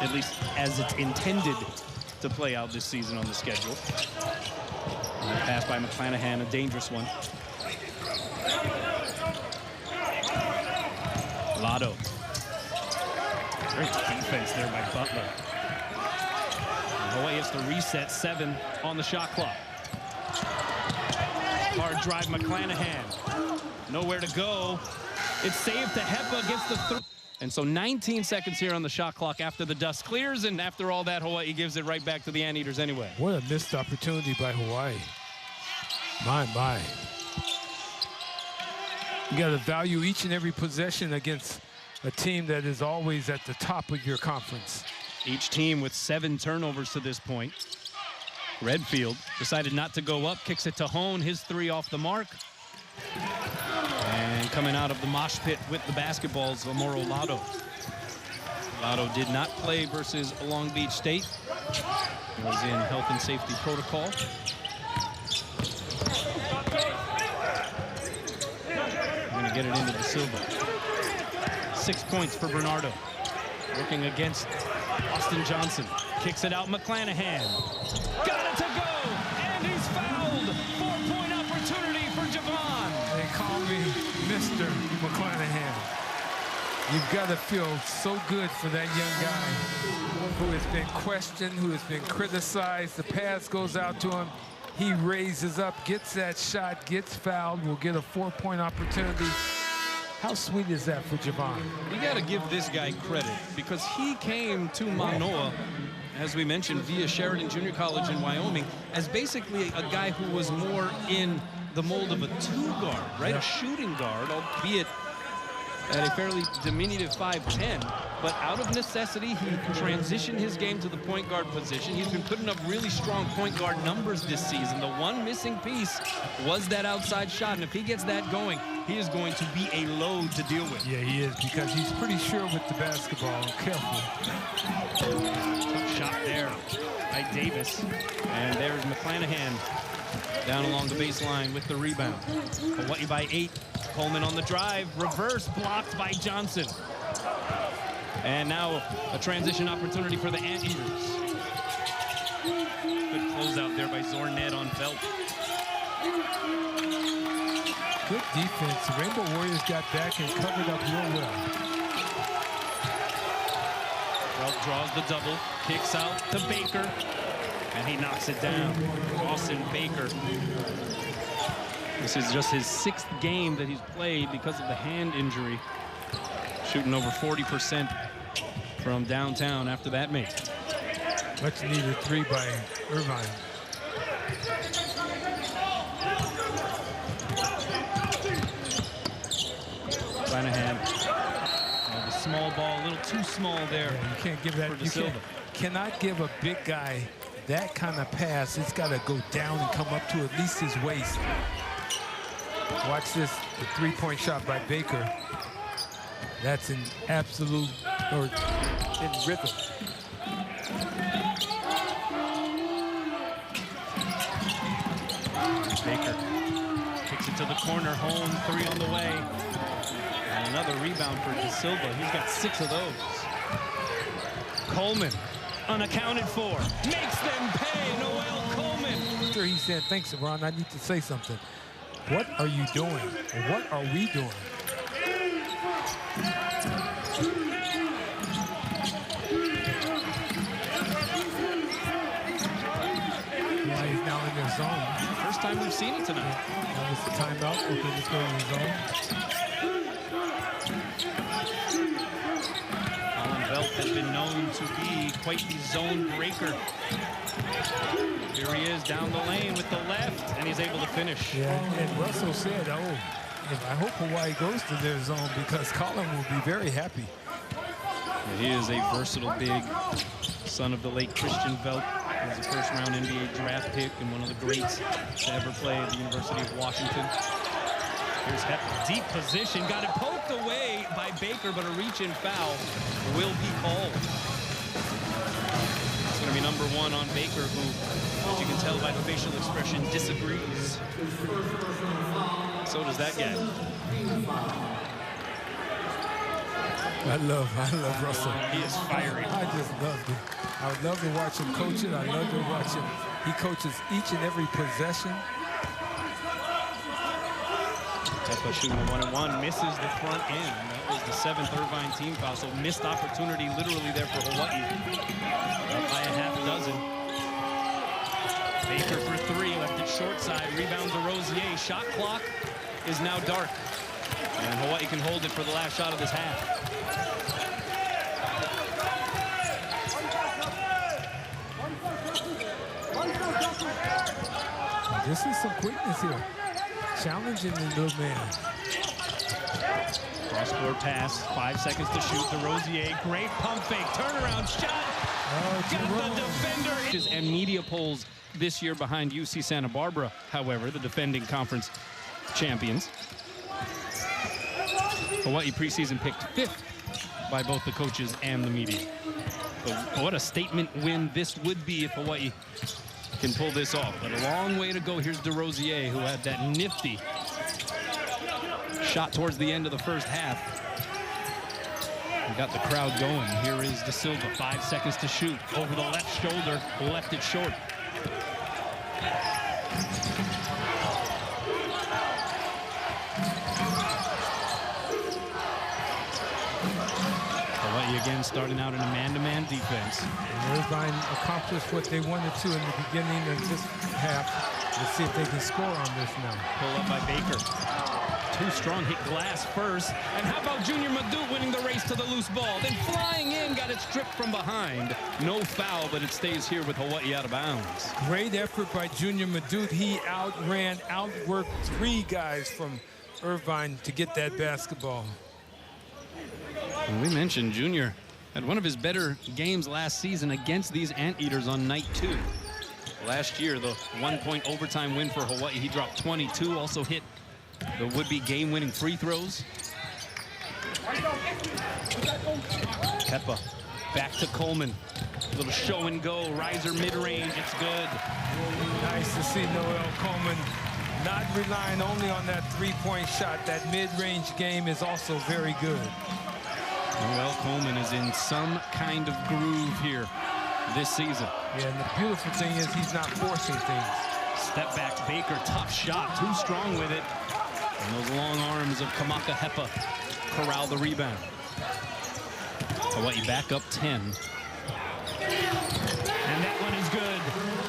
at least as it's intended to play out this season on the schedule. And a pass by McClanahan, a dangerous one. Lotto. Great defense there by Butler. And Hawaii has to reset 7 on the shot clock. Hard drive, McClanahan. Nowhere to go. It's saved to Hepa, gets the 3. And so 19 seconds here on the shot clock after the dust clears, and after all that, Hawaii gives it right back to the Anteaters anyway. What a missed opportunity by Hawaii. My. You got to value each and every possession against a team that is always at the top of your conference. Each team with 7 turnovers to this point. Redfield decided not to go up, kicks it to Hone, his 3 off the mark. And coming out of the mosh pit with the basketballs, Amoro Lotto. Lotto did not play versus Long Beach State. He was in health and safety protocol. Going to get it into De Silva. 6 points for Bernardo. Working against Austin Johnson. Kicks it out, McClanahan. Got it to go, and he's fouled. 4-point opportunity for Javon. They call me Mr. McClanahan. You've got to feel so good for that young guy who has been questioned, who has been criticized. The pass goes out to him. He raises up, gets that shot, gets fouled, will get a 4-point opportunity. How sweet is that for Javon? You got to give this guy credit because he came to Manoa, as we mentioned, via Sheridan Junior College in Wyoming, as basically a guy who was more in the mold of a two-guard, right? Yeah. A shooting guard, albeit at a fairly diminutive 5'10", but out of necessity, he transitioned his game to the point guard position. He's been putting up really strong point guard numbers this season. The one missing piece was that outside shot, and if he gets that going, he is going to be a load to deal with. Yeah, he is, because he's pretty sure with the basketball. Careful. Tough shot there by Davis, and there's McClanahan down along the baseline with the rebound. Hawaii by 8. Coleman on the drive, reverse blocked by Johnson. And now a transition opportunity for the Anteaters. Good closeout there by Zornet on Velt. Good defense. The Rainbow Warriors got back and covered up real well. Velt draws the double, kicks out to Baker, and he knocks it down. Dawson Baker. This is just his 6th game that he's played because of the hand injury. Shooting over 40% from downtown after that make. Much needed 3 by Irvine. Flanahan. The small ball, a little too small there. Yeah, you can't give that. You cannot give a big guy that kind of pass. It's got to go down and come up to at least his waist. Watch this, the 3-point shot by Baker. That's an absolute, or in rhythm. Baker kicks it to the corner, home 3 on the way. And another rebound for De Silva. He's got 6 of those. Coleman, unaccounted for, makes them pay. Noel Coleman. After he said, thanks, Ron, I need to say something. What are you doing? Or what are we doing? Yeah, he's now in their zone. First time we've seen it tonight. That was the timeout. Okay, let's go in the zone. Alan Velt has been known to be quite the zone breaker. Here he is down the lane with the left, and he's able to finish. Yeah, and Russell said, oh, I hope Hawaii goes to their zone because Colin will be very happy. Yeah, he is a versatile big, son of the late Christian Velt. He was a first-round NBA draft pick and one of the greats to ever play at the University of Washington. Here's Hepp, deep position, got it poked away by Baker, but a reach-in foul will be called. It's going to be number 1 on Baker, who, as you can tell by the facial expression, disagrees. So does that guy. I love Russell. He is fiery. I just love it. I would love to watch him coach it. I love to watch him. He coaches each and every possession. Teppa shooting a 1-and-1, misses the front end. That was the 7th Irvine team foul, so missed opportunity literally there for Hawaii. Up by a half dozen. Baker for 3, left it short side, rebound to Rosier. Shot clock is now dark. And Hawaii can hold it for the last shot of this half. This is some quickness here. Challenging the little man. Cross-court pass, 5 seconds to shoot to Rosier. Great pump fake, turnaround shot. Got the defender. And media polls this year behind UC Santa Barbara, however, the defending conference champions. Hawaii preseason picked 5th by both the coaches and the media. But what a statement win this would be if Hawaii can pull this off. But a long way to go. Here's DeRosier, who had that nifty shot towards the end of the first half. We got the crowd going. Here is De Silva, 5 seconds to shoot. Over the left shoulder, left it short. again starting out in a man-to-man defense. And Irvine accomplished what they wanted to in the beginning of this half. Let's see if they can score on this now. Pull up by Baker. Too strong, hit glass first. And how about Junior Madut winning the race to the loose ball? Then flying in, got it stripped from behind. No foul, but it stays here with Hawaii out of bounds. Great effort by Junior Madut. He outworked 3 guys from Irvine to get that basketball. And we mentioned Junior had one of his better games last season against these Anteaters on night 2. Last year, the 1-point overtime win for Hawaii, he dropped 22, also hit the would-be game-winning free throws. Hepa back to Coleman. A little show and go, riser mid-range, it's good. Nice to see Noel Coleman not relying only on that 3-point shot. That mid-range game is also very good. Noel Coleman is in some kind of groove here this season. Yeah, and the beautiful thing is he's not forcing things. Step back, Baker, tough shot, too strong with it. And those long arms of Kamaka Hepa corral the rebound. Hawaii back up 10. And that one is good.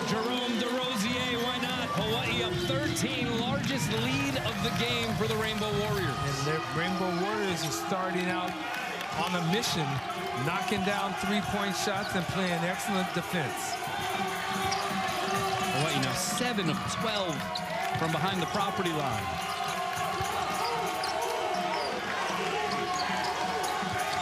Jerome DeRosier, why not? Hawaii up 13, largest lead of the game for the Rainbow Warriors. And the Rainbow Warriors are starting out on a mission, knocking down 3-point shots and playing excellent defense. Hawaii now 7 of 12 from behind the property line.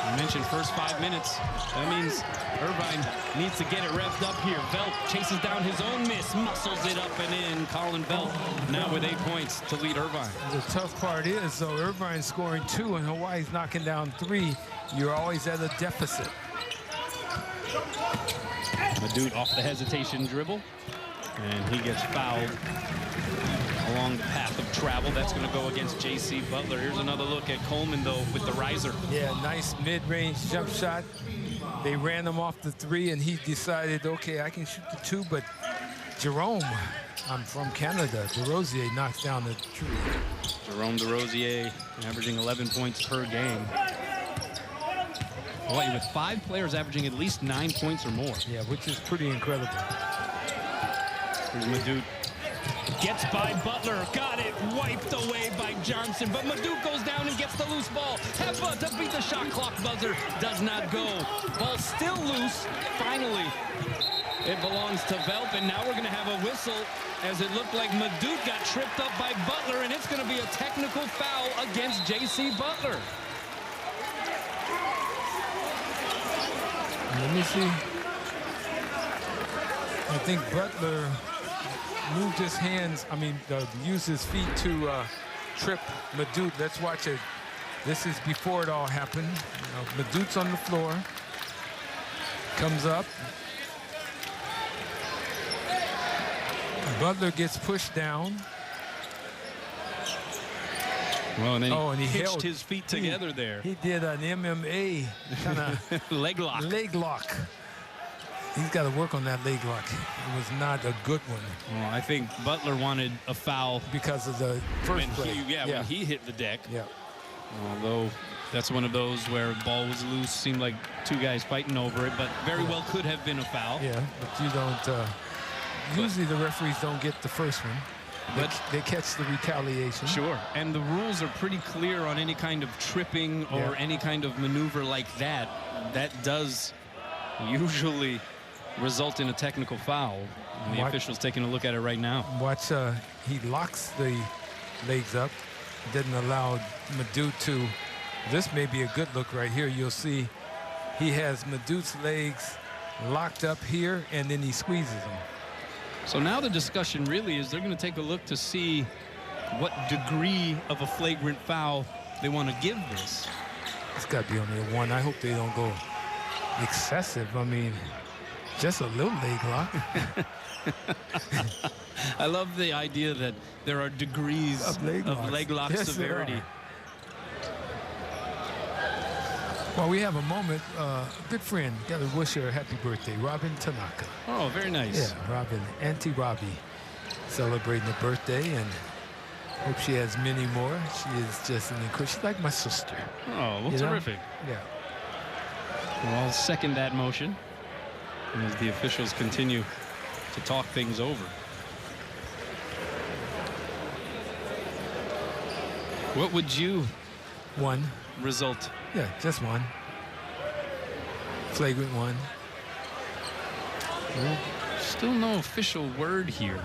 I mentioned first 5 minutes. That means Irvine needs to get it revved up here. Velt chases down his own miss, muscles it up and in. Colin Velt now with 8 points to lead Irvine. The tough part is, though, Irvine's scoring 2 and Hawaii's knocking down 3. You're always at a deficit. Madut off the hesitation dribble, and he gets fouled along the path of travel. That's going to go against J.C. Butler. Here's another look at Coleman, though, with the riser. Yeah, nice mid-range jump shot. They ran him off the 3, and he decided, okay, I can shoot the 2, but Jerome, I'm from Canada, DeRosier knocks down the 3. Jerome DeRosier averaging 11 points per game. Hawaii with 5 players averaging at least 9 points or more. Yeah, which is pretty incredible. Here's Madut. Gets by Butler, got it wiped away by Johnson, but Madut goes down and gets the loose ball. Hepa to beat the shot clock buzzer, does not go. Ball still loose, finally. It belongs to Velp, and now we're gonna have a whistle as it looked like Madut got tripped up by Butler, and it's gonna be a technical foul against J.C. Butler. Let me see. I think Butler moved his hands, used his feet to trip Madut. Let's watch it. This is before it all happened. Madut's on the floor. Comes up. Butler gets pushed down. Well, and then he hitched held his feet together there. He did an MMA kind of leg lock. Leg lock. He's got to work on that leg lock. It was not a good one. Well, I think Butler wanted a foul because of the first play. When he hit the deck. Yeah. Although that's one of those where the ball was loose, seemed like 2 guys fighting over it, but very well could have been a foul. Yeah, but you don't. Usually the referees don't get the first one. They catch the retaliation. Sure, and the rules are pretty clear on any kind of tripping or any kind of maneuver like that. That does usually result in a technical foul. And the official's taking a look at it right now. Watch, he locks the legs up, doesn't allow Madut to. This may be a good look right here. You'll see he has Madut's legs locked up here, and then he squeezes them. So now the discussion really is they're going to take a look to see what degree of a flagrant foul they want to give this. It's got to be only a 1. I hope they don't go excessive. I mean, just a little leg lock. I love the idea that there are degrees of leg lock severity. Well, we have a moment. A good friend, got to wish her a happy birthday, Robin Tanaka. Oh, very nice. Yeah, Robin, Auntie Robbie, celebrating her birthday, and hope she has many more. She is just an incredible. She's like my sister. Oh, well, terrific. Yeah. Well, I'll second that motion as the officials continue to talk things over. What would you One. result? Yeah, just one. Flagrant one. Well, still no official word here.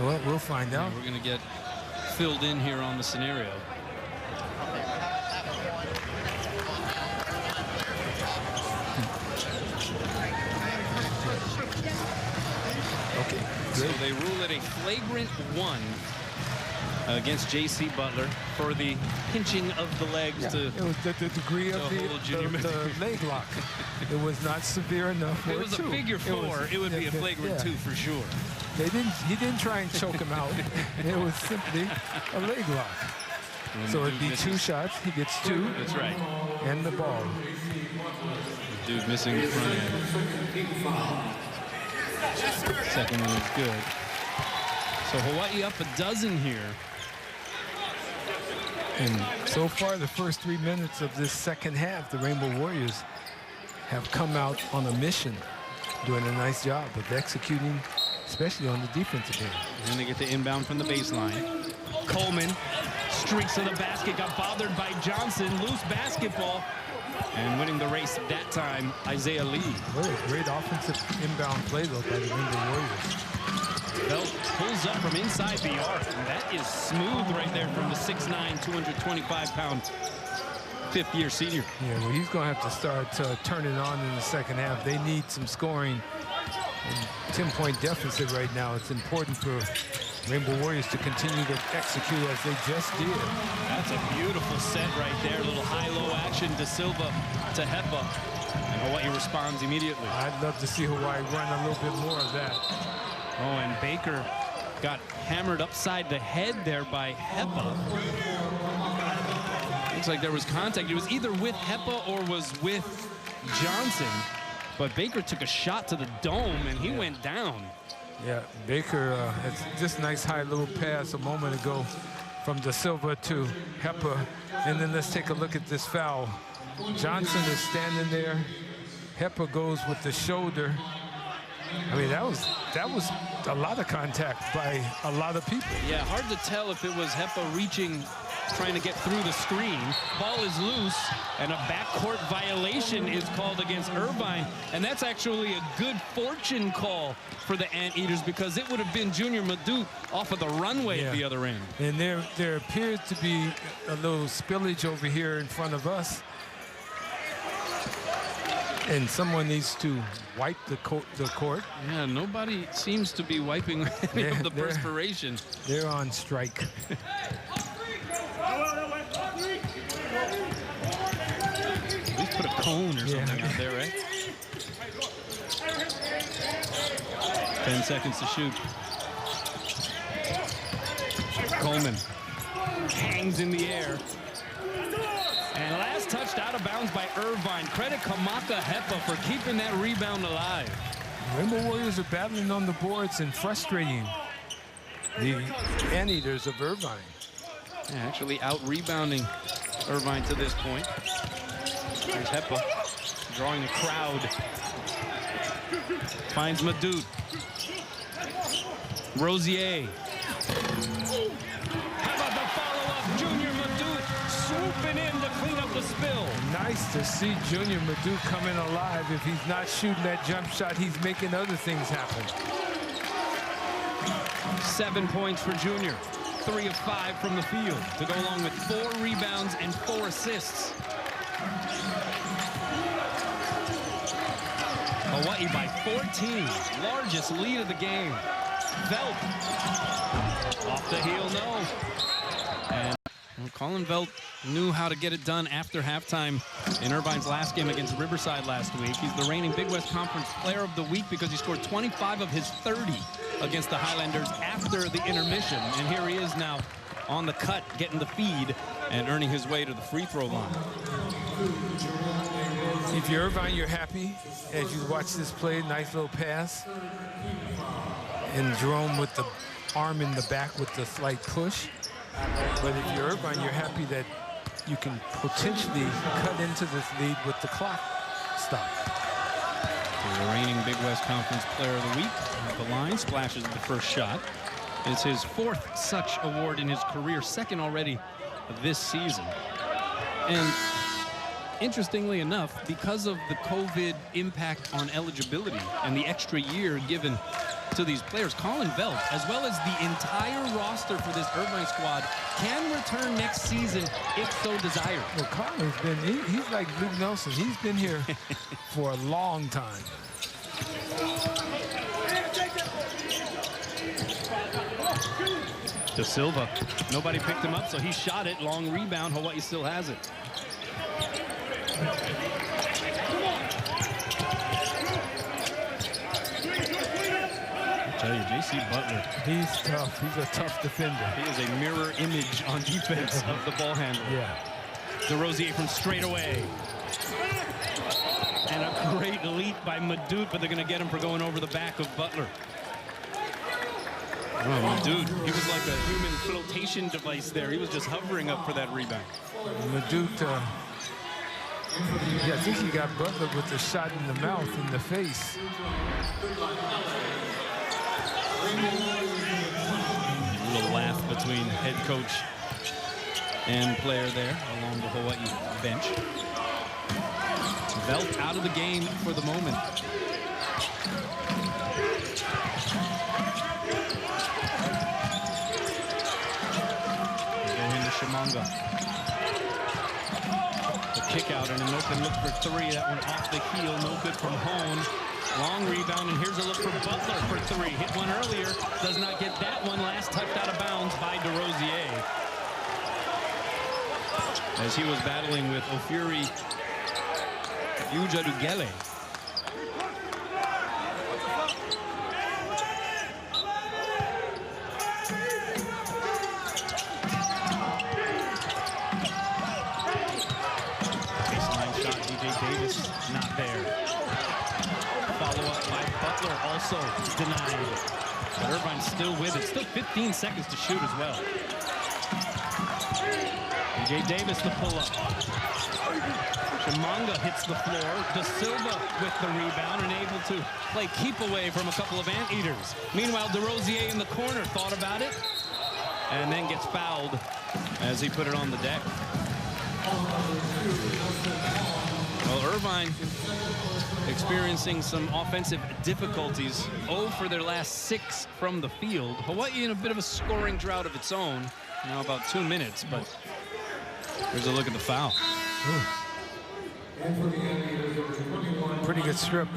Well, we'll find out. We're going to get filled in here on the scenario. Okay. So Good. they rule it a flagrant one against J.C. Butler for the pinching of the legs to. It was the degree of the leg lock. It was not severe enough. If it was a figure four, it would be a flagrant two for sure. He didn't try and choke him out. It was simply a leg lock. So it'd be 2 shots. He gets 2. That's right. And the ball. Dude missing the front end. Second one is good. So Hawaii up a dozen here. And so far, the first 3 minutes of this second half, the Rainbow Warriors have come out on a mission, doing a nice job of executing, especially on the defensive end. And they get the inbound from the baseline. Coleman streaks to the basket, got bothered by Johnson, loose basketball, and winning the race that time, Isaiah Lee. What a great offensive inbound play, though, by the Rainbow Warriors. Belt pulls up from inside the arc, and that is smooth right there from the 6'9", 225-pound fifth-year senior. Yeah, well, he's going to have to start turning on in the second half. They need some scoring. 10-point deficit right now. It's important for Rainbow Warriors to continue to execute as they just did. That's a beautiful set right there. A little high-low action. De Silva to Hepa. And Hawaii responds immediately. I'd love to see Hawaii run a little bit more of that. Oh, and Baker got hammered upside the head there by Hepa. Looks like there was contact. It was either with Hepa or was with Johnson. But Baker took a shot to the dome, and he went down. Yeah, Baker has this nice high little pass a moment ago from De Silva to Hepa. And then let's take a look at this foul. Johnson is standing there. Hepa goes with the shoulder. I mean, that was a lot of contact by a lot of people. Yeah, hard to tell if it was Hepa reaching, trying to get through the screen. Ball is loose, and a backcourt violation is called against Irvine. And that's actually a good fortune call for the Anteaters, because it would have been Junior Madut off of the runway at the other end. And there appears to be a little spillage over here in front of us. And someone needs to wipe the court. Yeah, nobody seems to be wiping any of the perspiration. They're on strike. At least put a cone or something out there, right? 10 seconds to shoot. Coleman hangs in the air. And last touched out of bounds by Irvine. Credit Kamaka Hepa for keeping that rebound alive. Rainbow Warriors are battling on the boards and frustrating the Anteaters of Irvine. Yeah, actually out-rebounding Irvine to this point. There's Hepa drawing the crowd. Finds Madut. Rosier. How about the follow-up? Junior Madut swooping in to clean up the spill. Nice to see Junior Madut coming alive. If he's not shooting that jump shot, he's making other things happen. 7 points for Junior. 3 of 5 from the field to go along with 4 rebounds and 4 assists. Hawaii by 14, largest lead of the game. Velt off the heel, no. And Colin Velt knew how to get it done after halftime in Irvine's last game against Riverside last week. He's the reigning Big West Conference Player of the Week because he scored 25 of his 30 against the Highlanders after the intermission. And here he is now on the cut, getting the feed and earning his way to the free throw line. If you're Irvine, you're happy as you watch this play. Nice little pass. And Jerome with the arm in the back with the slight push. But if you're Irvine, you're happy that you can potentially cut into this lead with the clock stop. The reigning Big West Conference Player of the Week at the line, splashes the first shot. It's his 4th such award in his career, 2nd already this season. And interestingly enough, because of the COVID impact on eligibility and the extra year given to these players, Colin Velt, as well as the entire roster for this Irvine squad, can return next season if so desired. Well, Colin's been, he's like Luke Nelson. He's been here for a long time. De Silva, nobody picked him up, so he shot it. Long rebound. Hawaii still has it. I tell you, J.C. Butler. He's tough. He's a tough defender. He is a mirror image on defense of the ball handler. Yeah. DeRosier from straight away. And a great leap by Madut, but they're going to get him for going over the back of Butler. Oh, Madut, he was like a human flotation device there. He was just hovering up for that rebound. Madut, yeah, I think he got Butler with a shot in the mouth, in the face. A little laugh between head coach and player there along the Hawaii bench. Velt out of the game for the moment. Go into Shimanga. The kick out and an open look for 3. That one off the heel, no good from Hone. Long rebound, and here's a look for Butler for 3. Hit one earlier, does not get that one. Last touched out of bounds by DeRosier. As he was battling with Ofuri Ujadugele. Baseline shot, DJ Davis, not there. Follow-up by Butler, also denied. But Irvine's still with it. Still 15 seconds to shoot as well. DJ Davis the pull-up. Shimanga hits the floor. De Silva with the rebound and able to play keep away from a couple of anteaters. Meanwhile, DeRosier in the corner thought about it and then gets fouled as he put it on the deck. Well, Irvine experiencing some offensive difficulties. 0 for their last 6 from the field. Hawaii in a bit of a scoring drought of its own. Now about 2 minutes, but here's a look at the foul. Pretty good strip.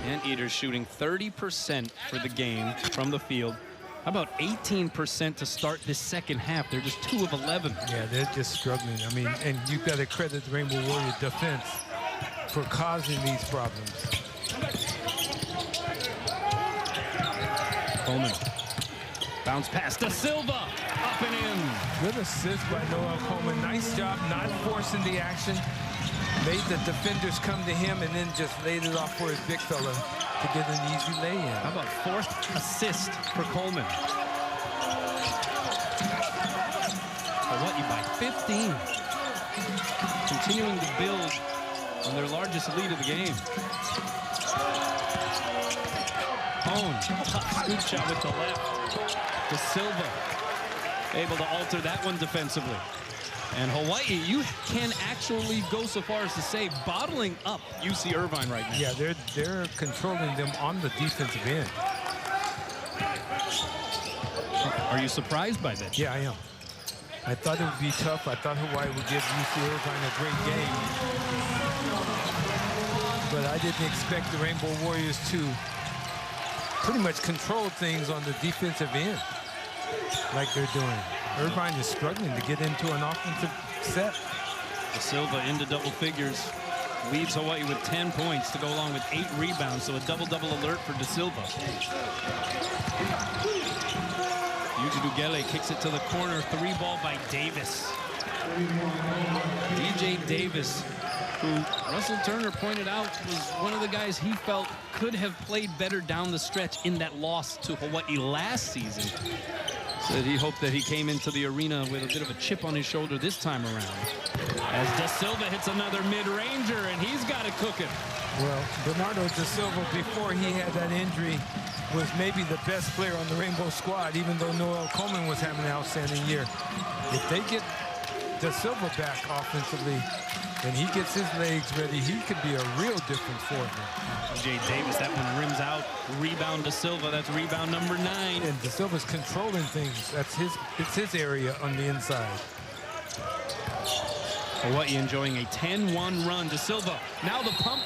Anteaters shooting 30% for the game from the field. How about 18% to start this second half? They're just 2 of 11. Yeah, they're just struggling. I mean, and you've got to credit the Rainbow Warrior defense for causing these problems. Coleman. Bounce pass to Silva. Up and in. Good assist by Noel Coleman. Nice job not forcing the action. Made the defenders come to him and then just laid it off for his big fella to get an easy lay-in. How about 4th assist for Coleman? Hawaii by 15. Continuing to build on their largest lead of the game. Hone, tough scoop shot with the left. De Silva able to alter that one defensively. And Hawaii, you can actually go so far as to say bottling up UC Irvine right now. Yeah, they're controlling them on the defensive end. Are you surprised by this? Yeah, I am. I thought it would be tough. I thought Hawaii would give UC Irvine a great game. But I didn't expect the Rainbow Warriors to pretty much control things on the defensive end like they're doing. Irvine is struggling to get into an offensive set. De Silva into double figures. Leads Hawaii with 10 points to go along with 8 rebounds. So a double-double alert for De Silva. Ujadugele kicks it to the corner. 3-ball by Davis. DJ Davis, who Russell Turner pointed out was one of the guys he felt could have played better down the stretch in that loss to Hawaii last season. Said he hoped that he came into the arena with a bit of a chip on his shoulder this time around. As Da Silva hits another mid-ranger, and he's got it cooking. Well, Bernardo Da Silva, before he had that injury, was maybe the best player on the Rainbow squad, even though Noel Coleman was having an outstanding year. If they get Da Silva back offensively, and he gets his legs ready, he could be a real difference for them. Jay Davis, that one rims out. Rebound Da Silva, that's rebound number 9. And Da Silva's controlling things. It's his area on the inside. Hawaii enjoying a 10-1 run. Da Silva, now the pump